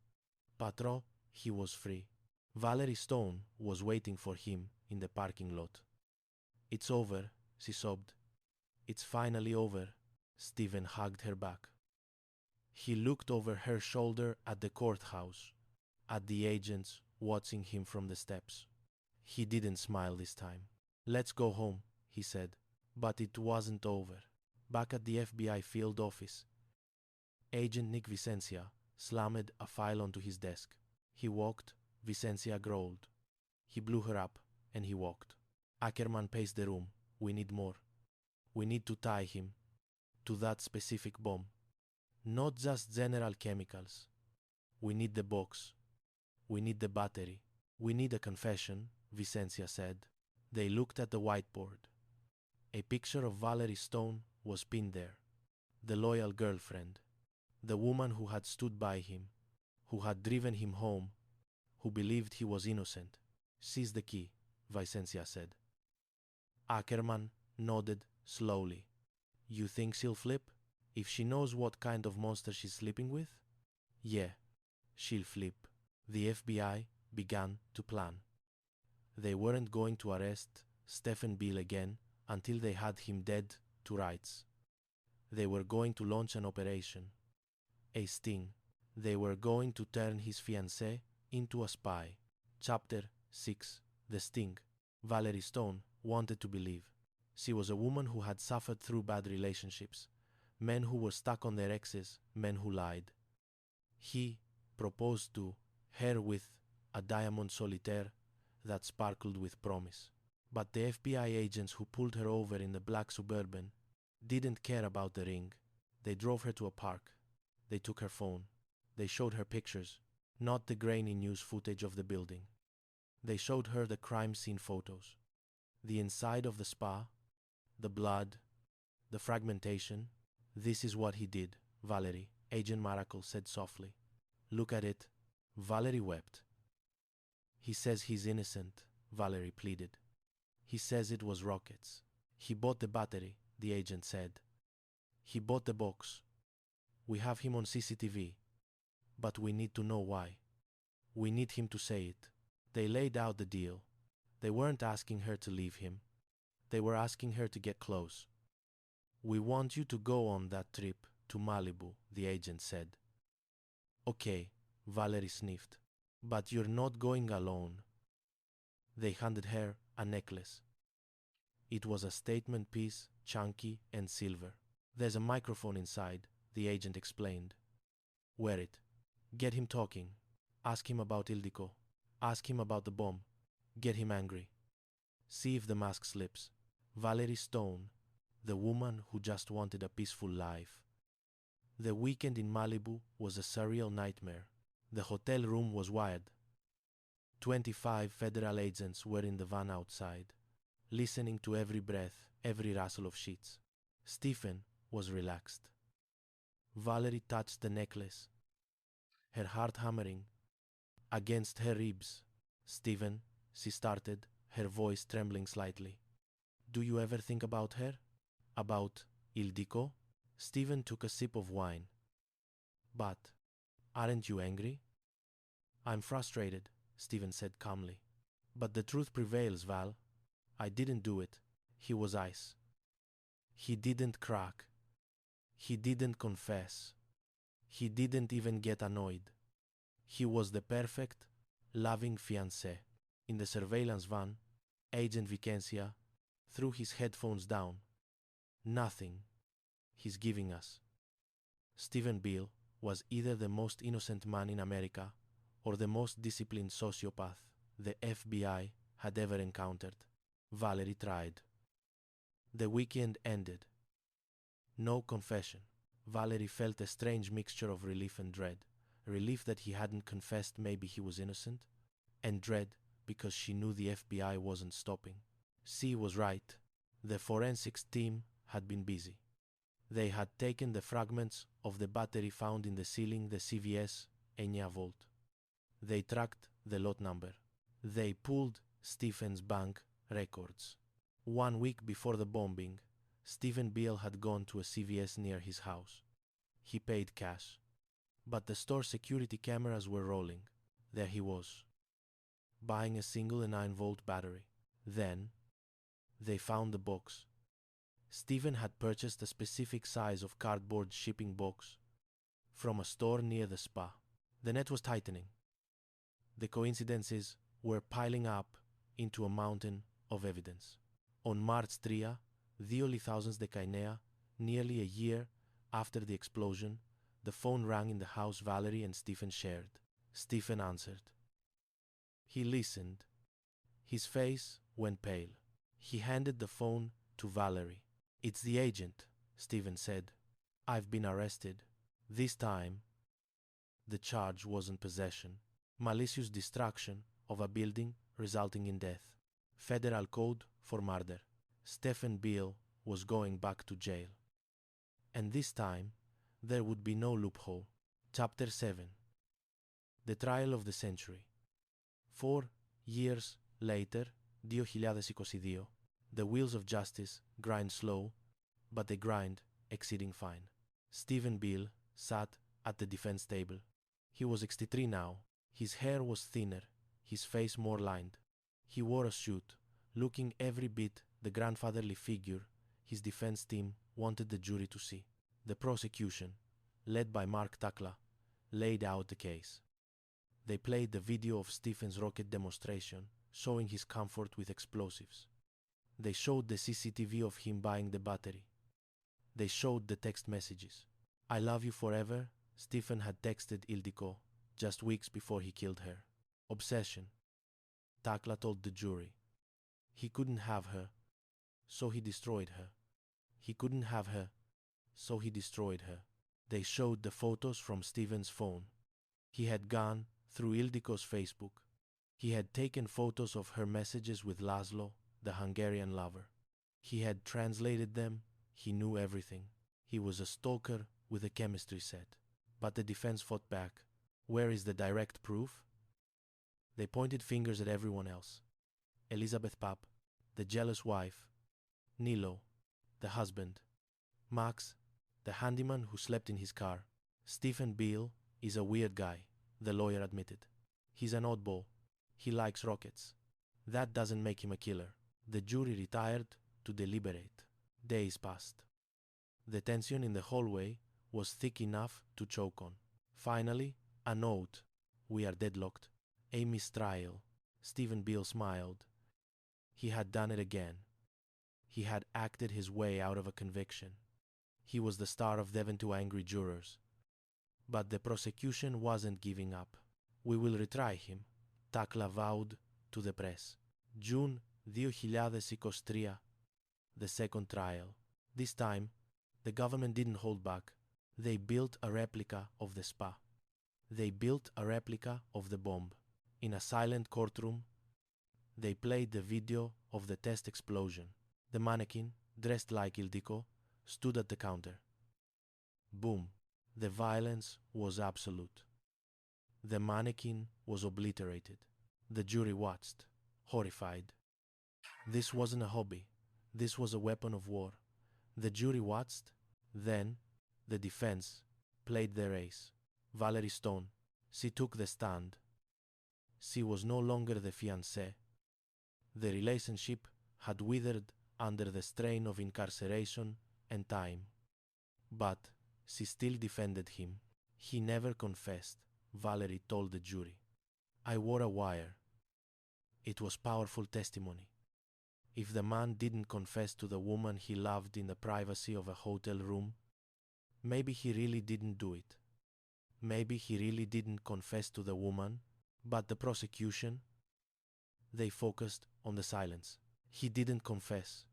Patron, he was free. Valerie Stone was waiting for him in the parking lot. It's over, she sobbed. It's finally over. Stephen hugged her back. He looked over her shoulder at the courthouse, at the agents watching him from the steps. He didn't smile this time. Let's go home, he said. But it wasn't over. Back at the FBI field office, Agent Nick Vicencia slammed a file onto his desk. He walked. Vicencia growled. He blew her up, and he walked. Ackerman paced the room. We need more. We need to tie him to that specific bomb. Not just general chemicals. We need the box. We need the battery. We need a confession, Vicencia said. They looked at the whiteboard. A picture of Valerie Stone was pinned there. The loyal girlfriend. The woman who had stood by him, who had driven him home, who believed he was innocent. She's the key, Vicencia said. Ackerman nodded slowly. You think she'll flip? If she knows what kind of monster she's sleeping with? Yeah, she'll flip. The FBI began to plan. They weren't going to arrest Stephen Beale again until they had him dead to rights. They were going to launch an operation, a sting. They were going to turn his fiancée into a spy. Chapter 6. The Sting. Valerie Stone wanted to believe. She was a woman who had suffered through bad relationships, men who were stuck on their exes, men who lied. He proposed to her with a diamond solitaire that sparkled with promise. But the FBI agents who pulled her over in the black Suburban didn't care about the ring. They drove her to a park. They took her phone. They showed her pictures, not the grainy news footage of the building. They showed her the crime scene photos, the inside of the spa, the blood, the fragmentation. This is what he did, Valerie, Agent Maracle said softly. Look at it. Valerie wept. He says he's innocent, Valerie pleaded. He says it was rockets. He bought the battery, the agent said. He bought the box. We have him on CCTV, but we need to know why. We need him to say it. They laid out the deal. They weren't asking her to leave him. They were asking her to get close. We want you to go on that trip to Malibu, the agent said. Okay, Valerie sniffed. But you're not going alone. They handed her a necklace. It was a statement piece, chunky and silver. There's a microphone inside, the agent explained. Wear it. Get him talking. Ask him about Ildiko. Ask him about the bomb. Get him angry. See if the mask slips. Valerie Stone, the woman who just wanted a peaceful life. The weekend in Malibu was a surreal nightmare. The hotel room was wired. 25 federal agents were in the van outside, listening to every breath, every rustle of sheets. Stephen was relaxed. Valerie touched the necklace, her heart hammering against her ribs. Stephen, she started, her voice trembling slightly. Do you ever think about her? About Ildiko? Stephen took a sip of wine. But aren't you angry? I'm frustrated, Stephen said calmly. But the truth prevails, Val. I didn't do it. He was ice. He didn't crack. He didn't confess. He didn't even get annoyed. He was the perfect, loving fiancé. In the surveillance van, Agent Vicencia threw his headphones down. Nothing he's giving us. Stephen Beale was either the most innocent man in America or the most disciplined sociopath the FBI had ever encountered. Valerie tried. The weekend ended. No confession. Valerie felt a strange mixture of relief and dread. Relief that he hadn't confessed maybe he was innocent, and dread because she knew the FBI wasn't stopping. She was right. The forensics team had been busy. They had taken the fragments of the battery found in the ceiling the CVS Enya vault. They tracked the lot number. They pulled Stephen's bank records. 1 week before the bombing, Stephen Beale had gone to a CVS near his house. He paid cash. But the store security cameras were rolling. There he was, buying a single 9-volt battery. Then, they found the box. Stephen had purchased a specific size of cardboard shipping box from a store near the spa. The net was tightening. The coincidences were piling up into a mountain of evidence. On March 3, the early thousands de Cainea, nearly a year after the explosion, the phone rang in the house Valerie and Stephen shared. Stephen answered. He listened, His face went pale. He handed the phone to Valerie. "It's the agent," Stephen said. "I've been arrested. This time, the charge wasn't possession. Malicious destruction of a building resulting in death. Federal code for murder. Stephen Beale was going back to jail. And this time, there would be no loophole. Chapter 7. The Trial of the Century. 4 years later, 2022, the wheels of justice grind slow, but they grind exceeding fine. Stephen Beale sat at the defense table. He was 63 now. His hair was thinner, his face more lined. He wore a suit, looking every bit the grandfatherly figure his defense team wanted the jury to see. The prosecution, led by Mark Takla, laid out the case. They played the video of Stephen's rocket demonstration, showing his comfort with explosives. They showed the CCTV of him buying the battery. They showed the text messages. "I love you forever," Stephen had texted Ildiko just weeks before he killed her. Obsession. Takla told the jury. He couldn't have her, so he destroyed her. He couldn't have her, so he destroyed her. They showed the photos from Stephen's phone. He had gone through Ildiko's Facebook. He had taken photos of her messages with Laszlo, the Hungarian lover. He had translated them. He knew everything. He was a stalker with a chemistry set. But the defense fought back. Where is the direct proof? They pointed fingers at everyone else. Elizabeth Papp, the jealous wife. Nilo, the husband. Max, the handyman who slept in his car. Stephen Beale is a weird guy, the lawyer admitted. He's an oddball. He likes rockets. That doesn't make him a killer. The jury retired to deliberate. Days passed. The tension in the hallway was thick enough to choke on. Finally, a note. "We are deadlocked." A mistrial. Stephen Beale smiled. He had done it again. He had acted his way out of a conviction. He was the star of Devon to angry jurors. But the prosecution wasn't giving up. "We will retry him," Takla vowed to the press. June 2023, the second trial. This time, the government didn't hold back. They built a replica of the spa. They built a replica of the bomb. In a silent courtroom, they played the video of the test explosion. The mannequin, dressed like Ildiko, stood at the counter. Boom. The violence was absolute. The mannequin was obliterated. The jury watched, horrified. This wasn't a hobby. This was a weapon of war. The jury watched. Then, the defense played their ace. Valerie Stone. She took the stand. She was no longer the fiancée. The relationship had withered under the strain of incarceration and time. But she still defended him. He never confessed, Valerie told the jury. "I wore a wire. It was powerful testimony. If the man didn't confess to the woman he loved in the privacy of a hotel room, maybe he really didn't do it. Maybe he really didn't confess to the woman, but the prosecution, they focused on the silence. He didn't confess."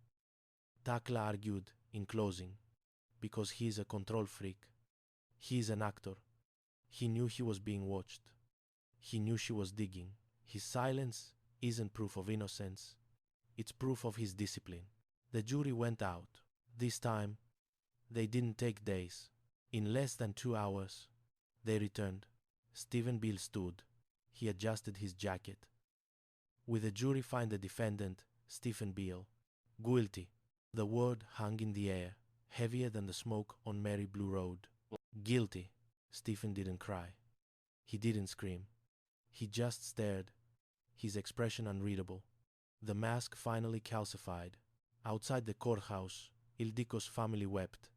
Takla argued in closing, because he's a control freak. He's an actor. He knew he was being watched. He knew she was digging. His silence isn't proof of innocence. It's proof of his discipline. The jury went out. This time, they didn't take days. In less than 2 hours, they returned. Stephen Beale stood. He adjusted his jacket. With the jury find the defendant, Stephen Beale, guilty. The word hung in the air, heavier than the smoke on Mary Blue Road. Guilty. Stephen didn't cry. He didn't scream. He just stared, his expression unreadable. The mask finally calcified. Outside the courthouse, Ildiko's family wept.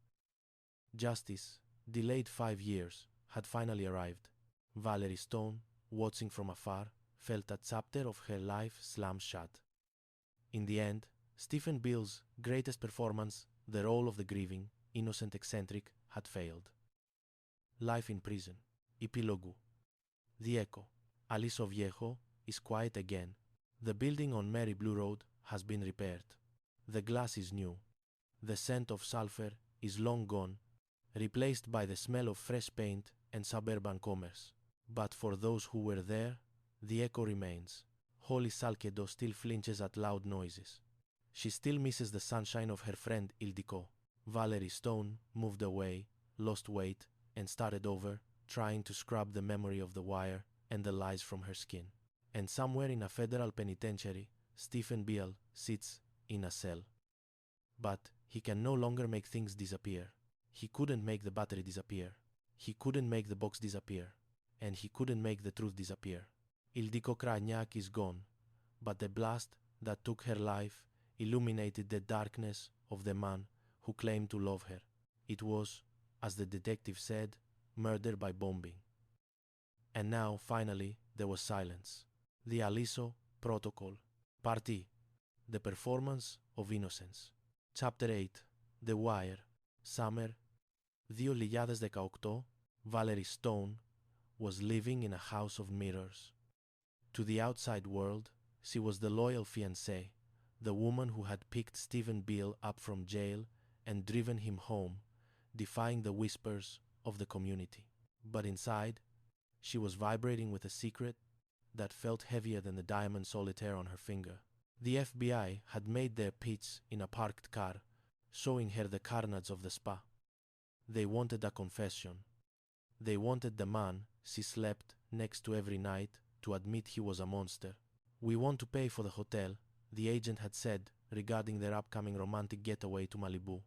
Justice, delayed 5 years, had finally arrived. Valerie Stone, watching from afar, felt a chapter of her life slam shut. In the end, Stephen Beale's greatest performance, the role of the grieving, innocent eccentric, had failed. Life in prison. Epilogu. The echo. Aliso Viejo is quiet again. The building on Mary Blue Road has been repaired. The glass is new. The scent of sulfur is long gone, replaced by the smell of fresh paint and suburban commerce. But for those who were there, the echo remains. Holly Salcedo still flinches at loud noises. She still misses the sunshine of her friend Ildiko. Valerie Stone moved away, lost weight, and started over, trying to scrub the memory of the wire and the lies from her skin. And somewhere in a federal penitentiary, Stephen Beale sits in a cell. But he can no longer make things disappear. He couldn't make the battery disappear. He couldn't make the box disappear. And he couldn't make the truth disappear. Ildiko Krajniak is gone, but the blast that took her life illuminated the darkness of the man who claimed to love her. It was, as the detective said, murder by bombing. And now, finally, there was silence. The Aliso Protocol. Part E. The Performance of Innocence. Chapter 8. The Wire. Summer 2018. Valerie Stone was living in a house of mirrors. To the outside world, she was the loyal fiancée, the woman who had picked Stephen Beale up from jail and driven him home, defying the whispers of the community. But inside, she was vibrating with a secret that felt heavier than the diamond solitaire on her finger. The FBI had made their pitch in a parked car, showing her the carnage of the spa. They wanted a confession. They wanted the man she slept next to every night to admit he was a monster. "We want to pay for the hotel," the agent had said regarding their upcoming romantic getaway to Malibu.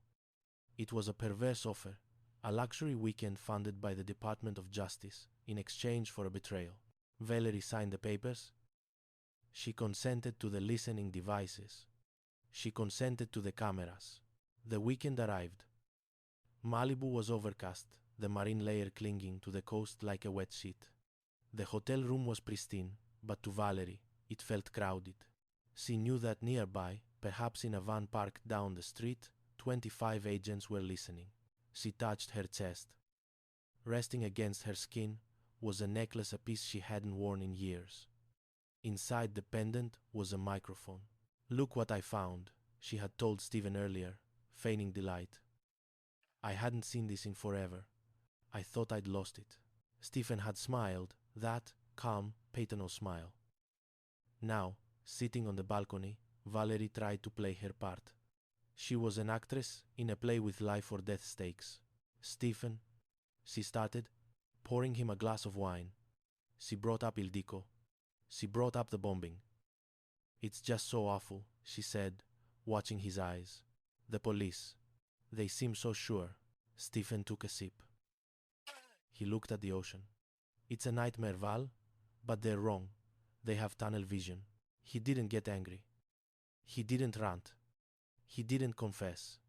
It was a perverse offer, a luxury weekend funded by the Department of Justice in exchange for a betrayal. Valerie signed the papers. She consented to the listening devices. She consented to the cameras. The weekend arrived. Malibu was overcast, the marine layer clinging to the coast like a wet sheet. The hotel room was pristine, but to Valerie, it felt crowded. She knew that nearby, perhaps in a van parked down the street, 25 agents were listening. She touched her chest. Resting against her skin was a necklace, a piece she hadn't worn in years. Inside the pendant was a microphone. "Look what I found," she had told Stephen earlier, feigning delight. "I hadn't seen this in forever. I thought I'd lost it." Stephen had smiled, that calm, paternal smile. Now, sitting on the balcony, Valerie tried to play her part. She was an actress in a play with life or death stakes. "Stephen," she started, pouring him a glass of wine. She brought up Ildiko. She brought up the bombing. "It's just so awful," she said, watching his eyes. "The police. They seem so sure." Stephen took a sip. He looked at the ocean. "It's a nightmare, Val, but they're wrong. They have tunnel vision." He didn't get angry. He didn't rant. He didn't confess.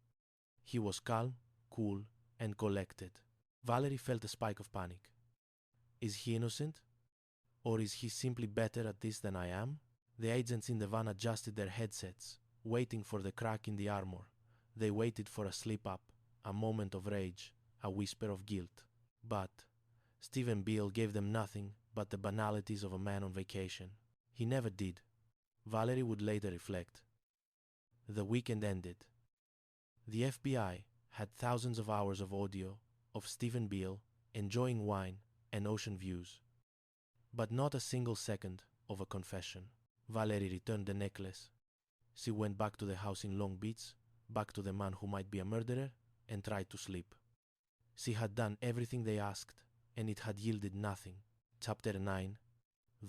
He was calm, cool, and collected. Valerie felt a spike of panic. Is he innocent? Or is he simply better at this than I am? The agents in the van adjusted their headsets, waiting for the crack in the armor. They waited for a slip-up, a moment of rage, a whisper of guilt. But Stephen Beale gave them nothing but the banalities of a man on vacation. He never did. Valerie would later reflect. The weekend ended. The FBI had thousands of hours of audio of Stephen Beale enjoying wine and ocean views, but not a single second of a confession. Valerie returned the necklace. She went back to the house in Long Beach, back to the man who might be a murderer, and tried to sleep. She had done everything they asked, and it had yielded nothing. Chapter 9.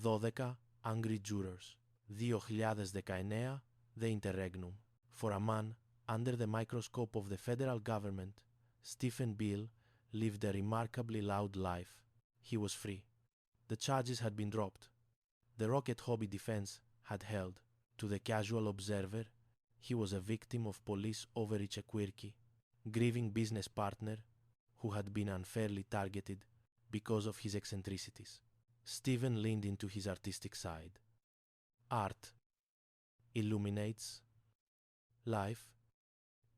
12 Angry Jurors. 2019 The Interregnum. For a man under the microscope of the federal government, Stephen Beale lived a remarkably loud life. He was free. The charges had been dropped. The Rocket Hobby defense had held. To the casual observer, he was a victim of police overreach, a quirky, grieving business partner who had been unfairly targeted because of his eccentricities. Stephen leaned into his artistic side. Art illuminates life,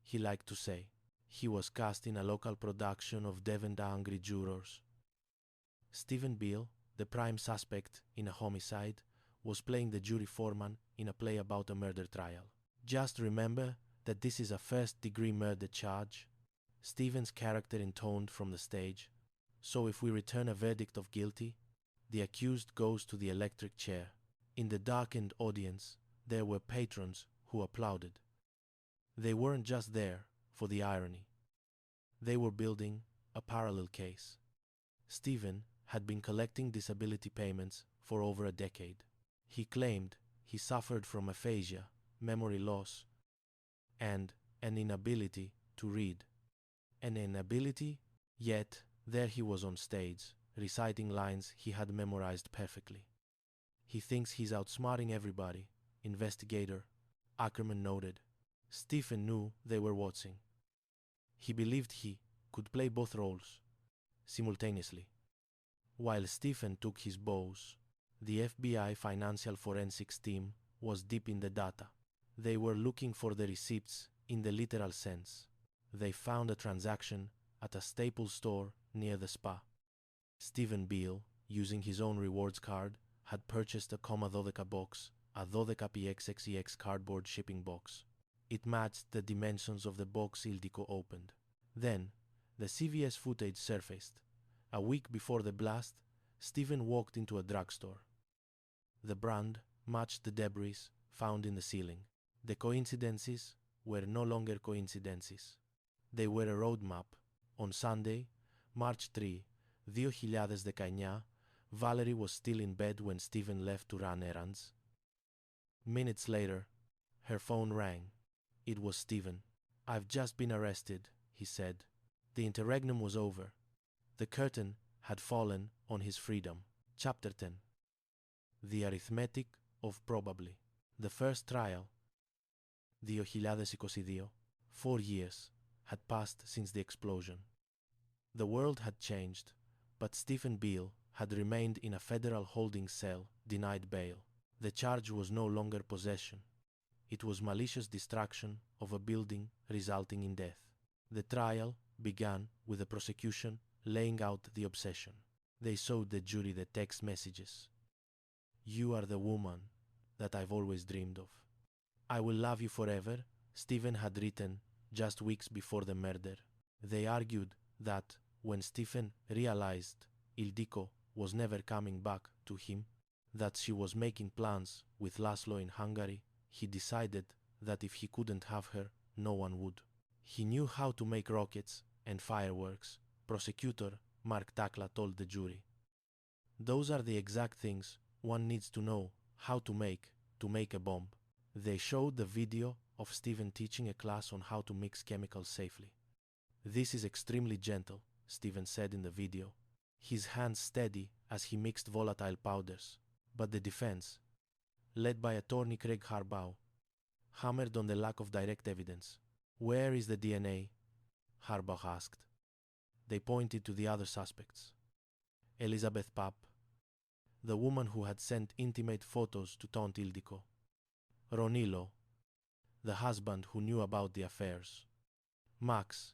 he liked to say. He was cast in a local production of Devon the Angry Jurors. Stephen Beale, the prime suspect in a homicide, was playing the jury foreman in a play about a murder trial. Just remember that this is a first-degree murder charge. Stephen's character intoned from the stage. So if we return a verdict of guilty, the accused goes to the electric chair. In the darkened audience, there were patrons who applauded. They weren't just there for the irony. They were building a parallel case. Stephen had been collecting disability payments for over a decade. He claimed he suffered from aphasia, memory loss, and an inability to read. An inability, yet there he was on stage, reciting lines he had memorized perfectly. He thinks he's outsmarting everybody, investigator Ackerman noted. Stephen knew they were watching. He believed he could play both roles simultaneously. While Stephen took his bows, the FBI financial forensics team was deep in the data. They were looking for the receipts in the literal sense. They found a transaction at a Staples store near the spa. Stephen Beale, using his own rewards card, had purchased a Commodore box, a 12PXXEX cardboard shipping box. It matched the dimensions of the box Ildiko opened. Then, the CVS footage surfaced. A week before the blast, Stephen walked into a drugstore. The brand matched the debris found in the ceiling. The coincidences were no longer coincidences. They were a roadmap. On Sunday, March 3, 2019, Valerie was still in bed when Stephen left to run errands. Minutes later, her phone rang. It was Stephen. "I've just been arrested," he said. The interregnum was over. The curtain had fallen on his freedom. Chapter 10. The Arithmetic of Probably. The first trial, 2022, 4 years, had passed since the explosion. The world had changed, but Stephen Beale had remained in a federal holding cell, denied bail. The charge was no longer possession. It was malicious destruction of a building resulting in death. The trial began with the prosecution laying out the obsession. They showed the jury the text messages. "You are the woman that I've always dreamed of. I will love you forever," Stephen had written just weeks before the murder. They argued that when Stephen realized Ildiko was never coming back to him, that she was making plans with Laszlo in Hungary, he decided that if he couldn't have her, no one would. He knew how to make rockets and fireworks, prosecutor Mark Takla told the jury. Those are the exact things one needs to know how to make a bomb. They showed the video of Stephen teaching a class on how to mix chemicals safely. "This is extremely gentle," Stephen said in the video, his hands steady as he mixed volatile powders. But the defense, led by attorney Craig Harbaugh, hammered on the lack of direct evidence. "Where is the DNA?" Harbaugh asked. They pointed to the other suspects. Elizabeth Papp, the woman who had sent intimate photos to taunt Ildiko. Ronilo, the husband who knew about the affairs. Max,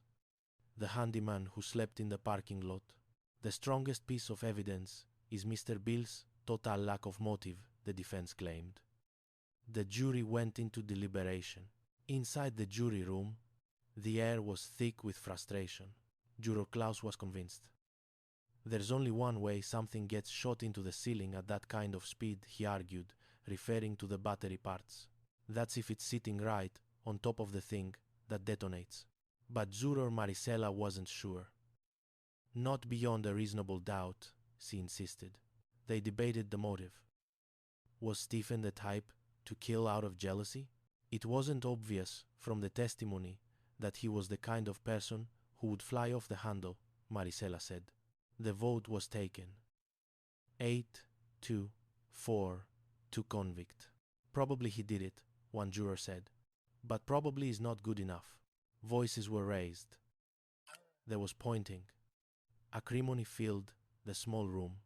the handyman who slept in the parking lot. The strongest piece of evidence is Mr. Beale's total lack of motive, the defense claimed. The jury went into deliberation. Inside the jury room, the air was thick with frustration. Juror Klaus was convinced. "There's only one way something gets shot into the ceiling at that kind of speed," he argued, referring to the battery parts. "That's if it's sitting right on top of the thing that detonates." But juror Marisela wasn't sure. "Not beyond a reasonable doubt," she insisted. They debated the motive. Was Stephen the type to kill out of jealousy? It wasn't obvious from the testimony that he was the kind of person who would fly off the handle, Marisela said. The vote was taken. 8-4 to convict. "Probably he did it," one juror said. "But probably is not good enough." Voices were raised. There was pointing. Acrimony filled the small room.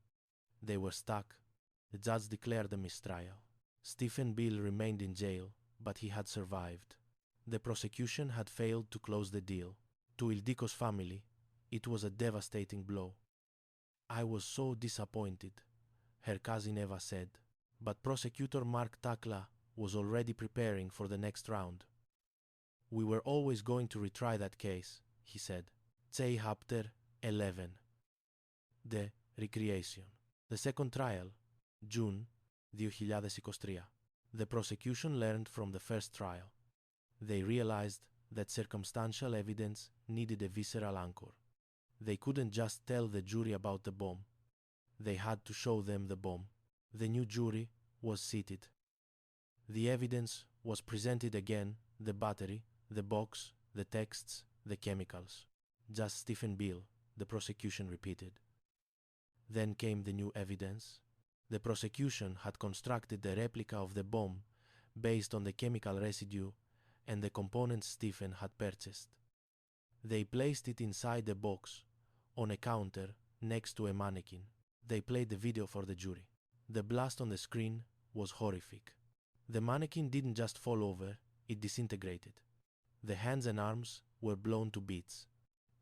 They were stuck. The judge declared a mistrial. Stephen Beale remained in jail, but he had survived. The prosecution had failed to close the deal. To Ildiko's family, it was a devastating blow. "I was so disappointed," her cousin Eva said. But prosecutor Mark Takla was already preparing for the next round. We were always going to retry that case, he said. Chapter 11. The Recreation. The second trial, June 2023. The prosecution learned from the first trial. They realized that circumstantial evidence needed a visceral anchor. They couldn't just tell the jury about the bomb. They had to show them the bomb. The new jury was seated. The evidence was presented again, the battery, the box, the texts, the chemicals. Just Stephen Beale, the prosecution repeated. Then came the new evidence. The prosecution had constructed a replica of the bomb based on the chemical residue and the components Stephen had purchased. They placed it inside a box on a counter next to a mannequin. They played the video for the jury. The blast on the screen was horrific. The mannequin didn't just fall over, it disintegrated. The hands and arms were blown to bits.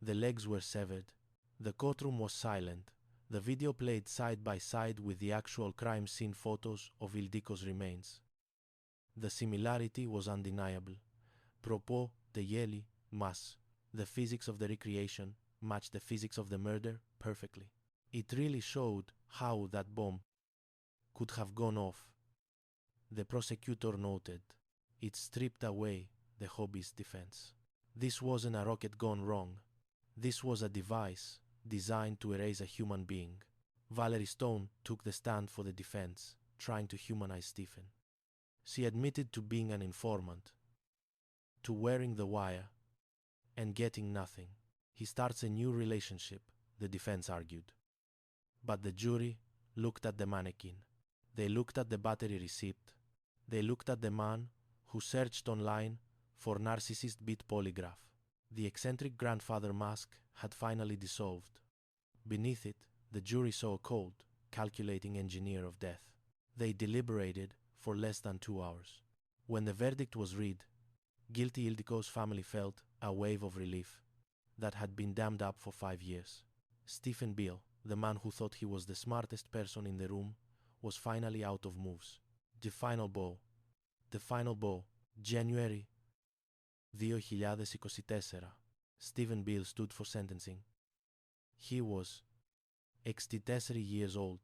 The legs were severed. The courtroom was silent. The video played side by side with the actual crime scene photos of Ildiko's remains. The similarity was undeniable. Propos de Yeli, Mas, the physics of the recreation matched the physics of the murder perfectly. It really showed how that bomb could have gone off. The prosecutor noted. It stripped away the hobby's defense. This wasn't a rocket gone wrong. This was a device designed to erase a human being. Valerie Stone took the stand for the defense, trying to humanize Stephen. She admitted to being an informant, to wearing the wire, and getting nothing. He starts a new relationship, the defense argued. But the jury looked at the mannequin. They looked at the battery receipt. They looked at the man who searched online for narcissist beat polygraph. The eccentric grandfather mask had finally dissolved. Beneath it, the jury saw a cold, calculating engineer of death. They deliberated for less than 2 hours. When the verdict was read, guilty Ildiko's family felt a wave of relief that had been dammed up for 5 years. Stephen Beale, the man who thought he was the smartest person in the room, was finally out of moves. The final bow, January 2024. Stephen Beale stood for sentencing. He was 63 years old.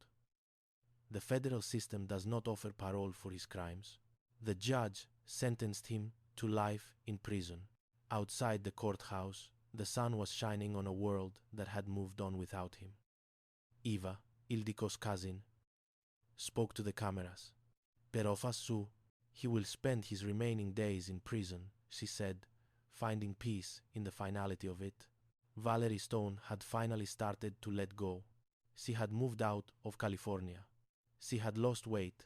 The federal system does not offer parole for his crimes. The judge sentenced him to life in prison. Outside the courthouse, the sun was shining on a world that had moved on without him. Eva, Ildiko's cousin, spoke to the cameras. Perofasu, he will spend his remaining days in prison, she said, finding peace in the finality of it. Valerie Stone had finally started to let go. She had moved out of California. She had lost weight.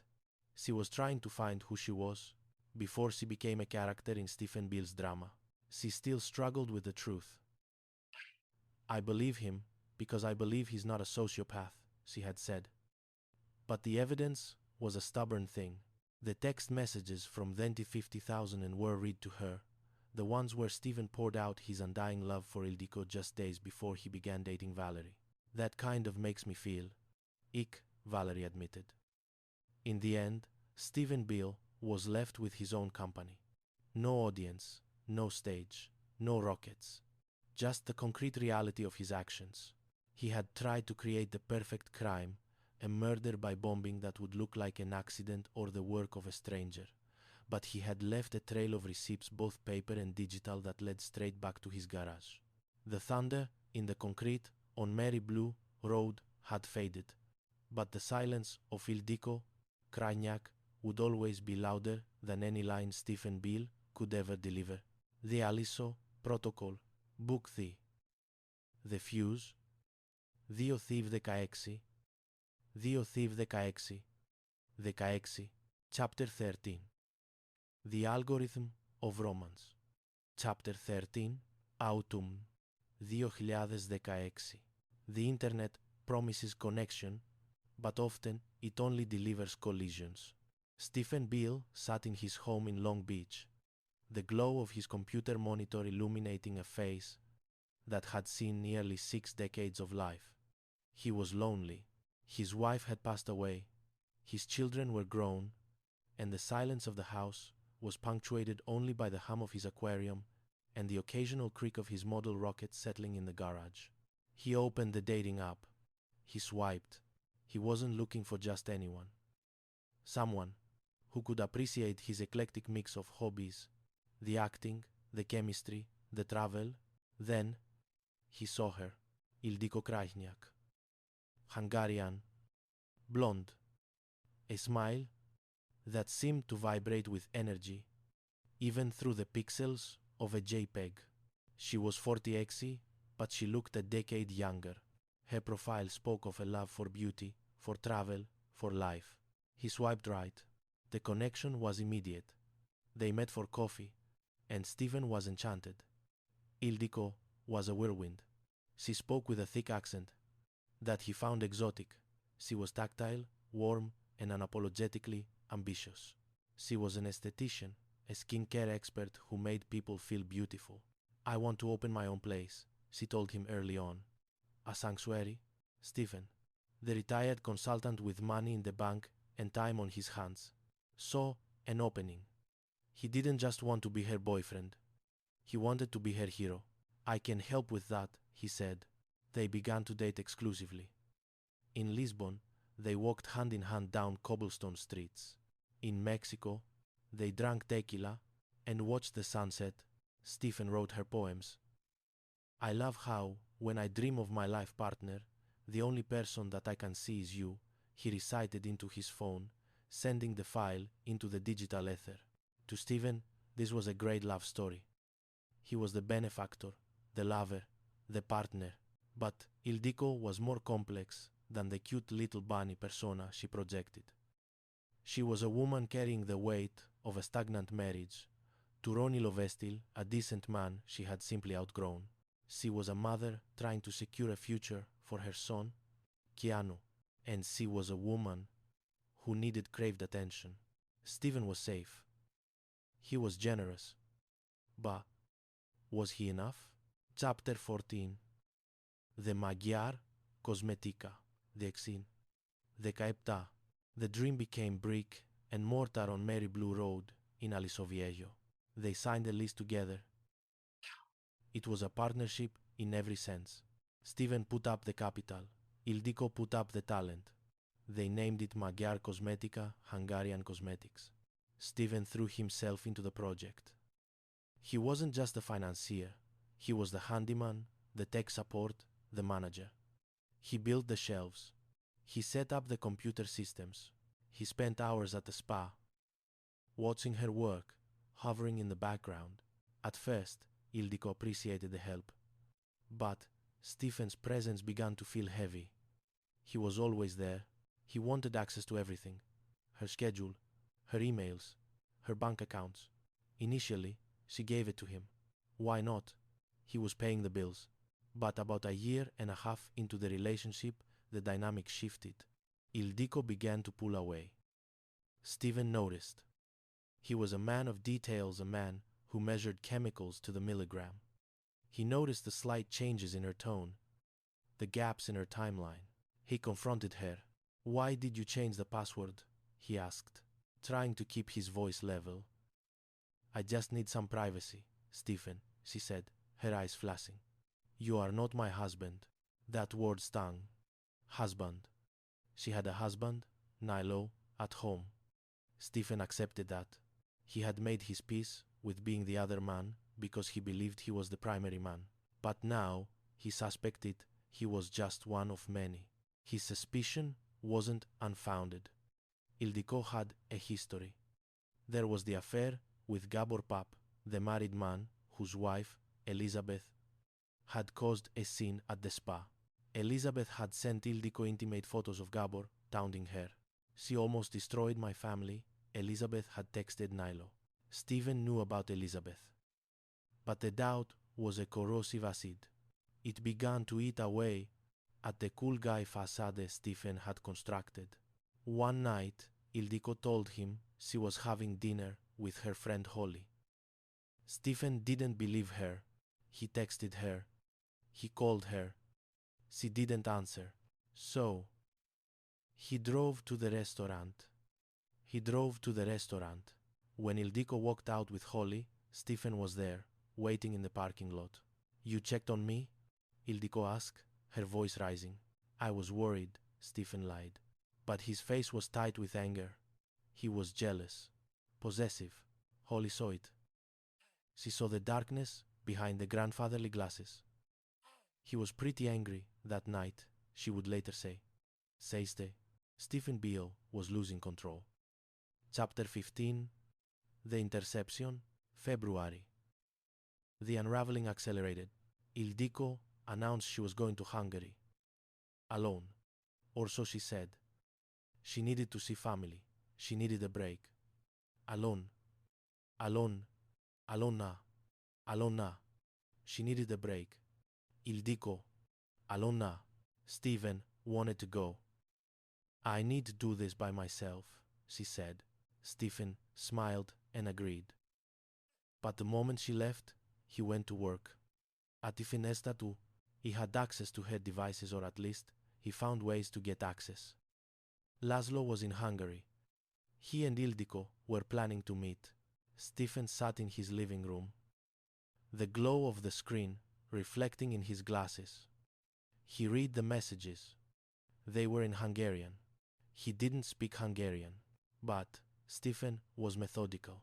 She was trying to find who she was before she became a character in Stephen Beale's drama. She still struggled with the truth. I believe him because I believe he's not a sociopath, she had said. But the evidence was a stubborn thing. The text messages from 20,000 were read to her, the ones where Stephen poured out his undying love for Ildiko just days before he began dating Valerie. That kind of makes me feel ick, Valerie admitted. In the end, Stephen Beale was left with his own company. No audience, no stage, no rockets. Just the concrete reality of his actions. He had tried to create the perfect crime, a murder by bombing that would look like an accident or the work of a stranger. But he had left a trail of receipts, both paper and digital, that led straight back to his garage. The thunder in the concrete on Mary Blue Road had faded, but the silence of Ildiko Krajniak would always be louder than any line Stephen Beale could ever deliver. The Aliso Protocol, Book 3. The Fuse, 2016, 2016, Chapter 13. The Algorithm of Romance, Chapter 13, Autumn 2016. The Internet promises connection, but often it only delivers collisions. Stephen Beale sat in his home in Long Beach, the glow of his computer monitor illuminating a face that had seen nearly 6 decades of life. He was lonely. His wife had passed away. His children were grown, and the silence of the house was punctuated only by the hum of his aquarium and the occasional creak of his model rocket settling in the garage. He opened the dating app. He swiped. He wasn't looking for just anyone. Someone who could appreciate his eclectic mix of hobbies, the acting, the chemistry, the travel. Then he saw her, Ildiko Krajniak. Hungarian, blonde, a smile that seemed to vibrate with energy, even through the pixels of a JPEG. She was 40xy, but she looked a decade younger. Her profile spoke of a love for beauty, for travel, for life. He swiped right. The connection was immediate. They met for coffee, and Stephen was enchanted. Ildiko was a whirlwind. She spoke with a thick accent that he found exotic. She was tactile, warm, and unapologetically ambitious. She was an esthetician, a skincare expert who made people feel beautiful. I want to open my own place, she told him early on. A sanctuary? Stephen, the retired consultant with money in the bank and time on his hands, saw an opening. He didn't just want to be her boyfriend. He wanted to be her hero. I can help with that, he said. They began to date exclusively. In Lisbon, they walked hand in hand down cobblestone streets. In Mexico, they drank tequila and watched the sunset. Stephen wrote her poems. I love how, when I dream of my life partner, the only person that I can see is you, he recited into his phone, sending the file into the digital ether. To Stephen, this was a great love story. He was the benefactor, the lover, the partner, but Ildiko was more complex than the cute little bunny persona she projected. She was a woman carrying the weight of a stagnant marriage. To Ronnie Lovestil, a decent man she had simply outgrown. She was a mother trying to secure a future for her son, Keanu, and she was a woman who needed craved attention. Stephen was safe. He was generous. But was he enough? Chapter 14. The Magyar Κοσμετικά. 16. 17. The dream became brick and mortar on Mary Blue Road in Alisoviejo. They signed a lease together. It was a partnership in every sense. Stephen put up the capital. Ildiko put up the talent. They named it Magyar Cosmetica, Hungarian Cosmetics. Stephen threw himself into the project. He wasn't just a financier. He was the handyman, the tech support, the manager. He built the shelves. He set up the computer systems. He spent hours at the spa, watching her work, hovering in the background. At first, Ildiko appreciated the help. But Stephen's presence began to feel heavy. He was always there. He wanted access to everything. Her schedule, her emails, her bank accounts. Initially, she gave it to him. Why not? He was paying the bills. But about a year and a half into the relationship, the dynamic shifted. Ildiko began to pull away. Stephen noticed. He was a man of details, a man who measured chemicals to the milligram. He noticed the slight changes in her tone, the gaps in her timeline. He confronted her. Why did you change the password? He asked, trying to keep his voice level. I just need some privacy, Stephen, she said, her eyes flashing. You are not my husband. That word stung. Husband. She had a husband, Nilo, at home. Stephen accepted that. He had made his peace with being the other man because he believed he was the primary man. But now he suspected he was just one of many. His suspicion wasn't unfounded. Ildiko had a history. There was the affair with Gabor Pap, the married man whose wife, Elizabeth, had caused a scene at the spa. Elizabeth had sent Ildiko intimate photos of Gabor, taunting her. She almost destroyed my family, Elizabeth had texted Nilo. Stephen knew about Elizabeth. But the doubt was a corrosive acid. It began to eat away at the cool guy facade Stephen had constructed. One night, Ildiko told him she was having dinner with her friend Holly. Stephen didn't believe her. He texted her. He called her. She didn't answer. So, He drove to the restaurant. He drove to the restaurant. When Ildiko walked out with Holly, Stephen was there, waiting in the parking lot. You checked on me? Ildiko asked, her voice rising. I was worried, Stephen lied. But his face was tight with anger. He was jealous, possessive. Holly saw it. She saw the darkness behind the grandfatherly glasses. He was pretty angry that night, she would later say. Seiste, Stephen Beale was losing control. Chapter 15, The Interception, February. The unraveling accelerated. Ildiko announced she was going to Hungary. Alone. Or so she said. She needed to see family. She needed a break. Alone. Alone. Alona. Alona. She needed a break. Ildiko. Alona. Stephen wanted to go. I need to do this by myself, she said. Stephen smiled and agreed. But the moment she left, he went to work. At Ifinestatu, he had access to her devices, or at least he found ways to get access. Laszlo was in Hungary. He and Ildiko were planning to meet. Stephen sat in his living room. The glow of the screen reflecting in his glasses. He read the messages. They were in Hungarian. He didn't speak Hungarian, but Stephen was methodical.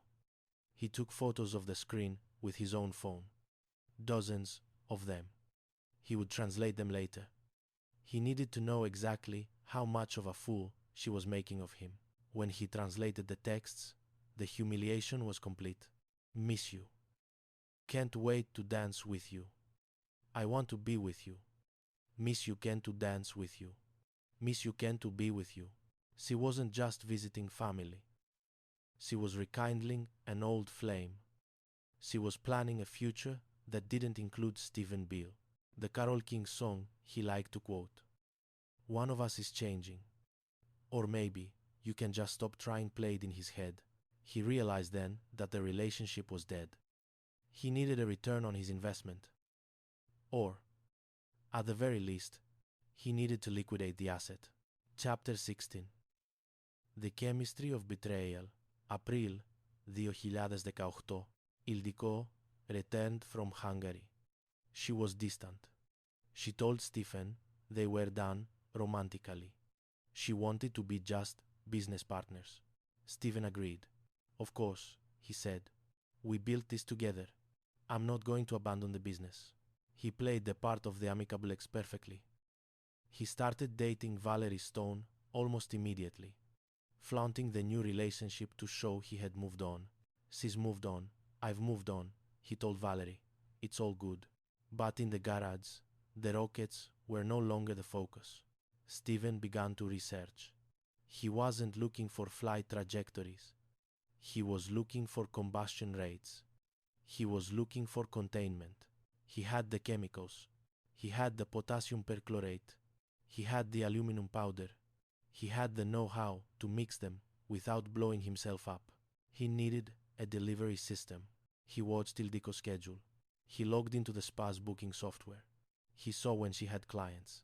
He took photos of the screen with his own phone. Dozens of them. He would translate them later. He needed to know exactly how much of a fool she was making of him. When he translated the texts, the humiliation was complete. Miss you. Can't wait to dance with you. I want to be with you. Miss you, can't to dance with you. Miss you, can't to be with you. She wasn't just visiting family. She was rekindling an old flame. She was planning a future that didn't include Stephen Beale, the Carole King song he liked to quote. One of us is changing. Or maybe you can just stop trying, played in his head. He realized then that the relationship was dead. He needed a return on his investment. Or, at the very least, he needed to liquidate the asset. Chapter 16. The Chemistry of Betrayal. April 2018. Ildiko returned from Hungary. She was distant. She told Stephen they were done romantically. She wanted to be just business partners. Stephen agreed. Of course, he said. We built this together. I'm not going to abandon the business. He played the part of the amicable ex perfectly. He started dating Valerie Stone almost immediately, flaunting the new relationship to show he had moved on. She's moved on. I've moved on, he told Valerie. It's all good. But in the garage, the rockets were no longer the focus. Stephen began to research. He wasn't looking for flight trajectories. He was looking for combustion rates. He was looking for containment. He had the chemicals. He had the potassium perchlorate. He had the aluminum powder. He had the know-how to mix them without blowing himself up. He needed a delivery system. He watched Ildiko's schedule. He logged into the spa's booking software. He saw when she had clients.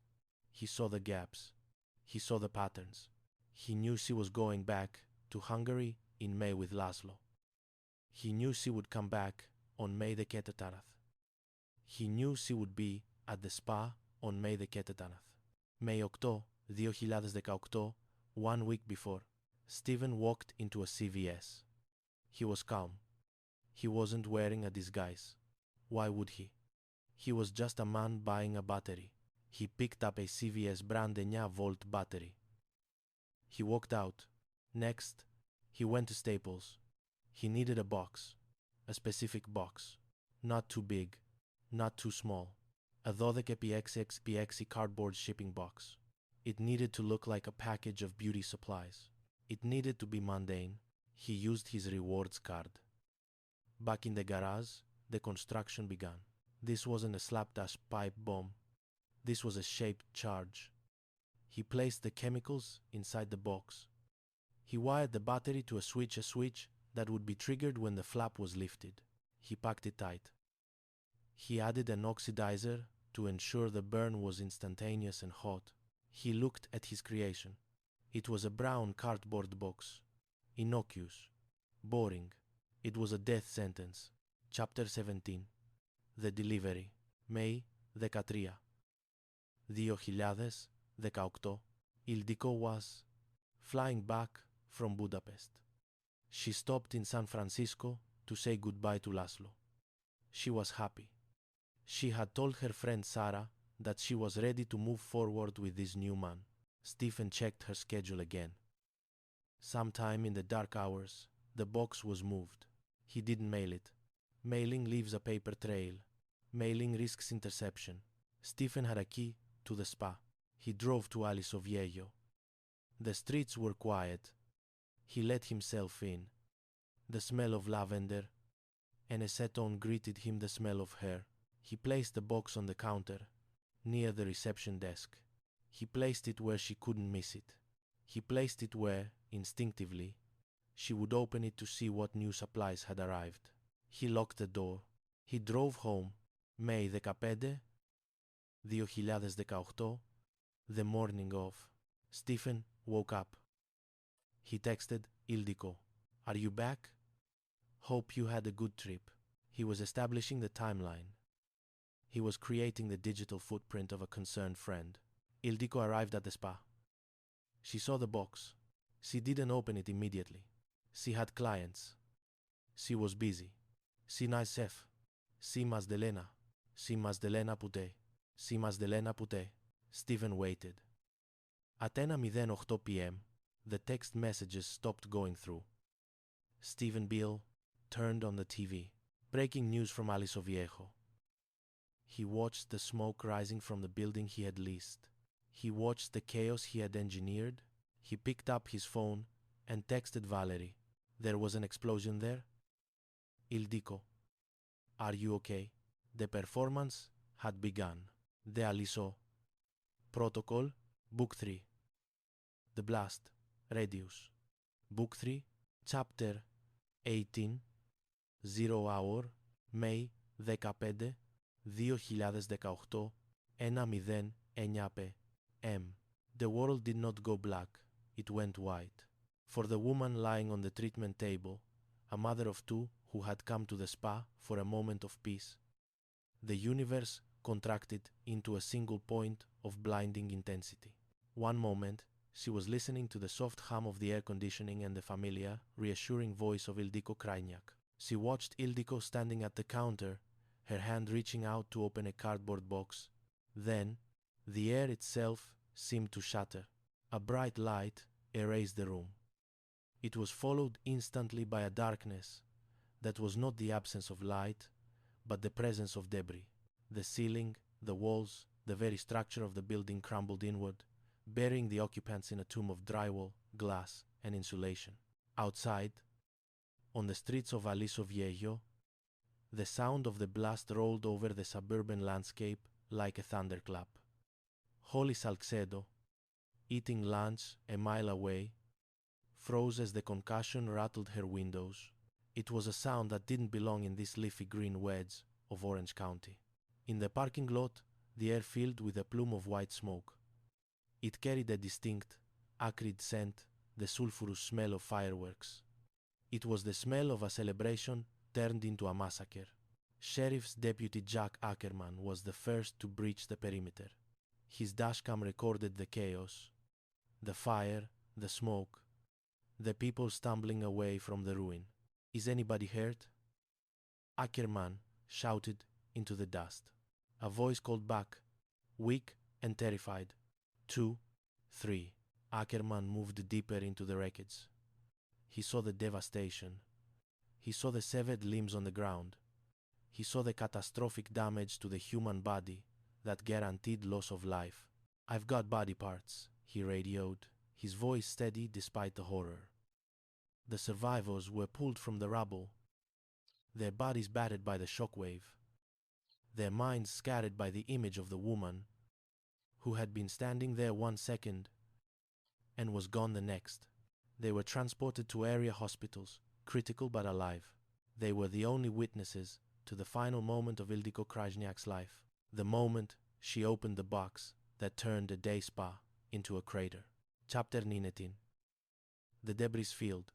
He saw the gaps. He saw the patterns. He knew she was going back to Hungary in May with Laszlo. He knew she would come back on May the 14th. He knew she would be at the spa on May the 14th. May 8, 2018, 1 week before, Stephen walked into a CVS. He was calm. He wasn't wearing a disguise. Why would he? He was just a man buying a battery. He picked up a CVS brand 9-volt battery. He walked out. Next, he went to Staples. He needed a box. A specific box. Not too big. Not too small. A 12pxxpx cardboard shipping box. It needed to look like a package of beauty supplies. It needed to be mundane. He used his rewards card. Back in the garage, the construction began. This wasn't a slapdash pipe bomb. This was a shaped charge. He placed the chemicals inside the box. He wired the battery to a switch that would be triggered when the flap was lifted. He packed it tight. He added an oxidizer to ensure the burn was instantaneous and hot. He looked at his creation. It was a brown cardboard box. Innocuous. Boring. It was a death sentence. Chapter 17. The Delivery. May 13. 2018. Ildiko was flying back from Budapest. She stopped in San Francisco to say goodbye to Laszlo. She was happy. She had told her friend Sarah that she was ready to move forward with this new man. Stephen checked her schedule again. Sometime in the dark hours, the box was moved. He didn't mail it. Mailing leaves a paper trail. Mailing risks interception. Stephen had a key to the spa. He drove to Aliso Viejo. The streets were quiet. He let himself in. The smell of lavender and acetone greeted him, the smell of her. He placed the box on the counter, near the reception desk. He placed it where she couldn't miss it. He placed it where, instinctively, she would open it to see what new supplies had arrived. He locked the door. He drove home, May 15, 2018, the morning of. Stephen woke up. He texted Ildiko, "Are you back? Hope you had a good trip." He was establishing the timeline. He was creating the digital footprint of a concerned friend. Ildiko arrived at the spa. She saw the box. She didn't open it immediately. She had clients. She was busy. Si naisef. Si Mazdelena. Si Mazdelena pute. Si Mazdelena pute. Stephen waited. At 10:08 p.m., the text messages stopped going through. Stephen Beale turned on the TV. Breaking news from Aliso Viejo. He watched the smoke rising from the building he had leased. He watched the chaos he had engineered. He picked up his phone and texted Valerie. There was an explosion there? Ildiko. Are you okay? The performance had begun. The Aliso. Protocol. Book 3. The Blast. Radius. Book 3. Chapter 18. 0 hour. May 15. 2018. 1:09 p.m. The world did not go black. It went white. For the woman lying on the treatment table, a mother of two who had come to the spa for a moment of peace, the universe contracted into a single point of blinding intensity. One moment, she was listening to the soft hum of the air conditioning and the familiar, reassuring voice of Ildiko Krajniak. She watched Ildiko standing at the counter, her hand reaching out to open a cardboard box. Then, the air itself seemed to shatter. A bright light erased the room. It was followed instantly by a darkness that was not the absence of light, but the presence of debris. The ceiling, the walls, the very structure of the building crumbled inward, burying the occupants in a tomb of drywall, glass, and insulation. Outside, on the streets of Aliso Viejo, the sound of the blast rolled over the suburban landscape like a thunderclap. Holly Salcedo, eating lunch a mile away, froze as the concussion rattled her windows. It was a sound that didn't belong in this leafy green wedge of Orange County. In the parking lot, the air filled with a plume of white smoke. It carried a distinct, acrid scent, the sulphurous smell of fireworks. It was the smell of a celebration turned into a massacre. Sheriff's Deputy Jack Ackerman was the first to breach the perimeter. His dashcam recorded the chaos, the fire, the smoke, the people stumbling away from the ruin. "Is anybody hurt?" Ackerman shouted into the dust. A voice called back, weak and terrified. 2, 3. Ackerman moved deeper into the wreckage. He saw the devastation. He saw the severed limbs on the ground. He saw the catastrophic damage to the human body that guaranteed loss of life. "I've got body parts," he radioed, his voice steady despite the horror. The survivors were pulled from the rubble, their bodies battered by the shockwave, their minds scattered by the image of the woman who had been standing there 1 second and was gone the next. They were transported to area hospitals, critical but alive. They were the only witnesses to the final moment of Ildiko Krajniak's life, the moment she opened the box that turned a day spa into a crater. Chapter 19. The Debris Field.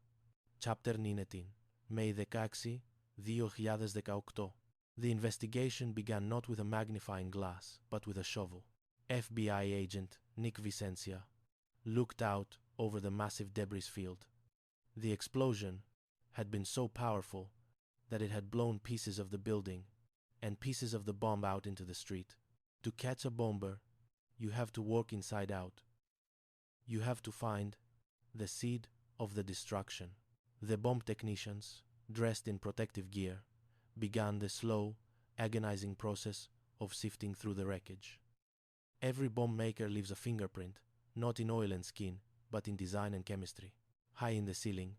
Chapter 19. May 16, 2018. The investigation began not with a magnifying glass, but with a shovel. FBI agent Nick Vicencia looked out over the massive debris field. The explosion had been so powerful that it had blown pieces of the building and pieces of the bomb out into the street. To catch a bomber, you have to work inside out. You have to find the seed of the destruction. The bomb technicians, dressed in protective gear, began the slow, agonizing process of sifting through the wreckage. Every bomb maker leaves a fingerprint, not in oil and skin, but in design and chemistry. High in the ceiling,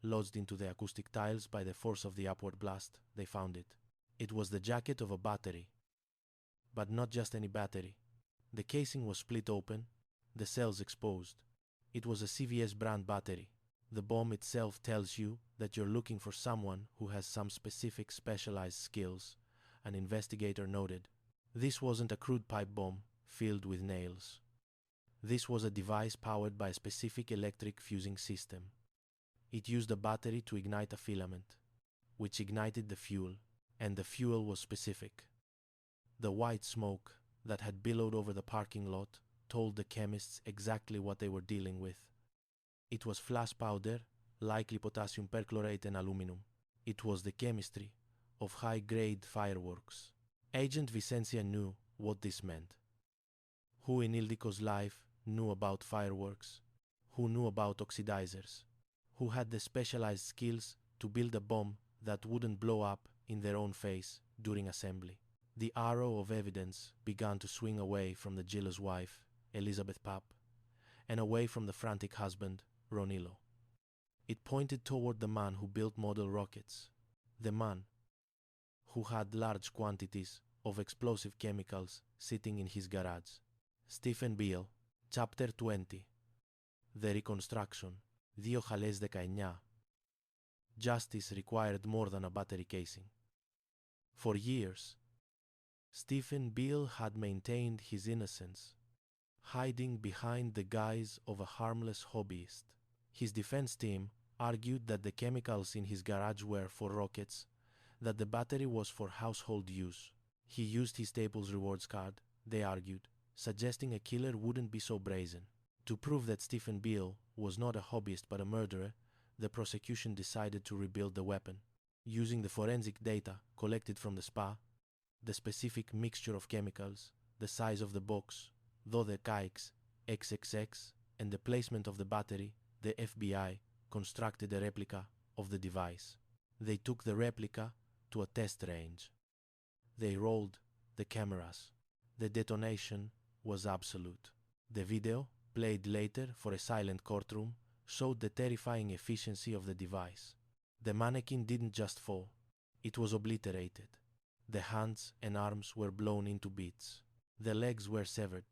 lodged into the acoustic tiles by the force of the upward blast, they found it. It was the jacket of a battery. But not just any battery. The casing was split open, the cells exposed. It was a CVS brand battery. The bomb itself tells you that you're looking for someone who has some specific specialized skills, an investigator noted. This wasn't a crude pipe bomb filled with nails. This was a device powered by a specific electric fusing system. It used a battery to ignite a filament, which ignited the fuel, and the fuel was specific. The white smoke that had billowed over the parking lot told the chemists exactly what they were dealing with. It was flash powder, likely potassium perchlorate and aluminum. It was the chemistry of high-grade fireworks. Agent Vicencia knew what this meant. Who in Ildiko's life knew about fireworks? Who knew about oxidizers? Who had the specialized skills to build a bomb that wouldn't blow up in their own face during assembly? The arrow of evidence began to swing away from the jealous wife, Elizabeth Papp, and away from the frantic husband, Ronilo. It pointed toward the man who built model rockets, the man who had large quantities of explosive chemicals sitting in his garage. Stephen Beale, Chapter 20. The Reconstruction, 2019. Justice required more than a battery casing. For years, Stephen Beale had maintained his innocence, hiding behind the guise of a harmless hobbyist. His defense team argued that the chemicals in his garage were for rockets, that the battery was for household use. He used his Staples rewards card, they argued, suggesting a killer wouldn't be so brazen. To prove that Stephen Beale was not a hobbyist but a murderer, the prosecution decided to rebuild the weapon. Using the forensic data collected from the spa, the specific mixture of chemicals, the size of the box, though the kikes, XXX, and the placement of the battery, the FBI constructed a replica of the device. They took the replica to a test range. They rolled the cameras. The detonation was absolute. The video, played later for a silent courtroom, showed the terrifying efficiency of the device. The mannequin didn't just fall, it was obliterated. The hands and arms were blown into bits. The legs were severed.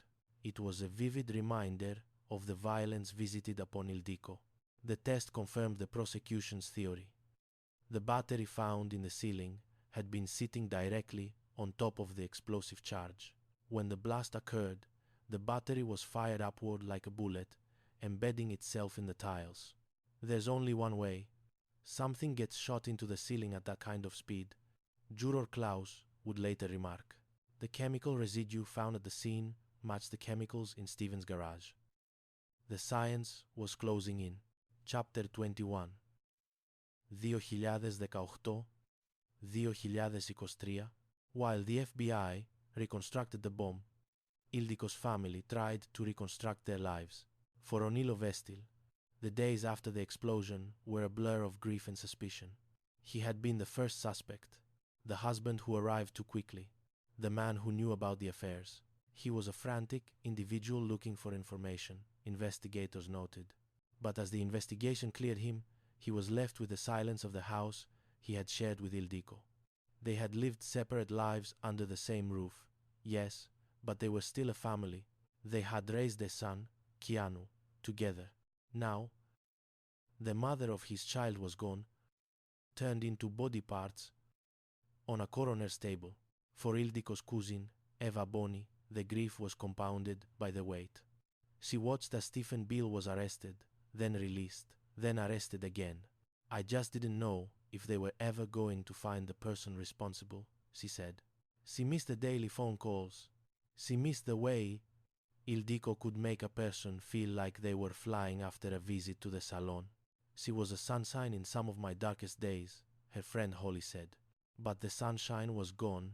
It was a vivid reminder of the violence visited upon Ildiko. The test confirmed the prosecution's theory. The battery found in the ceiling had been sitting directly on top of the explosive charge. When the blast occurred, the battery was fired upward like a bullet, embedding itself in the tiles. There's only one way. Something gets shot into the ceiling at that kind of speed, Juror Klaus would later remark. The chemical residue found at the scene matched the chemicals in Stephen's garage. The science was closing in. Chapter 21. 2018, 2023. While the FBI reconstructed the bomb, Ildiko's family tried to reconstruct their lives. For Ronilo Vestil, the days after the explosion were a blur of grief and suspicion. He had been the first suspect, the husband who arrived too quickly, the man who knew about the affairs. He was a frantic individual looking for information, investigators noted. But as the investigation cleared him, he was left with the silence of the house he had shared with Ildiko. They had lived separate lives under the same roof, yes, but they were still a family. They had raised their son, Keanu, together. Now, the mother of his child was gone, turned into body parts on a coroner's table. For Ildiko's cousin, Eva Boni, the grief was compounded by the weight. She watched as Stephen Bill was arrested, then released, then arrested again. I just didn't know if they were ever going to find the person responsible, she said. She missed the daily phone calls. She missed the way Ildiko could make a person feel like they were flying after a visit to the salon. She was a sunshine in some of my darkest days, her friend Holly said. But the sunshine was gone,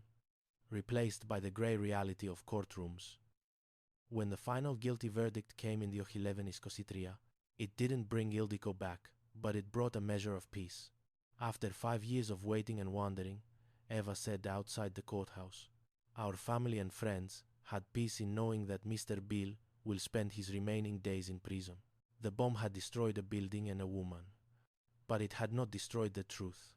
replaced by the grey reality of courtrooms. When the final guilty verdict came in the Ojileben Iskositria, it didn't bring Ildiko back, but it brought a measure of peace. After 5 years of waiting and wondering, Eva said outside the courthouse, our family and friends had peace in knowing that Mr. Bill will spend his remaining days in prison. The bomb had destroyed a building and a woman, but it had not destroyed the truth.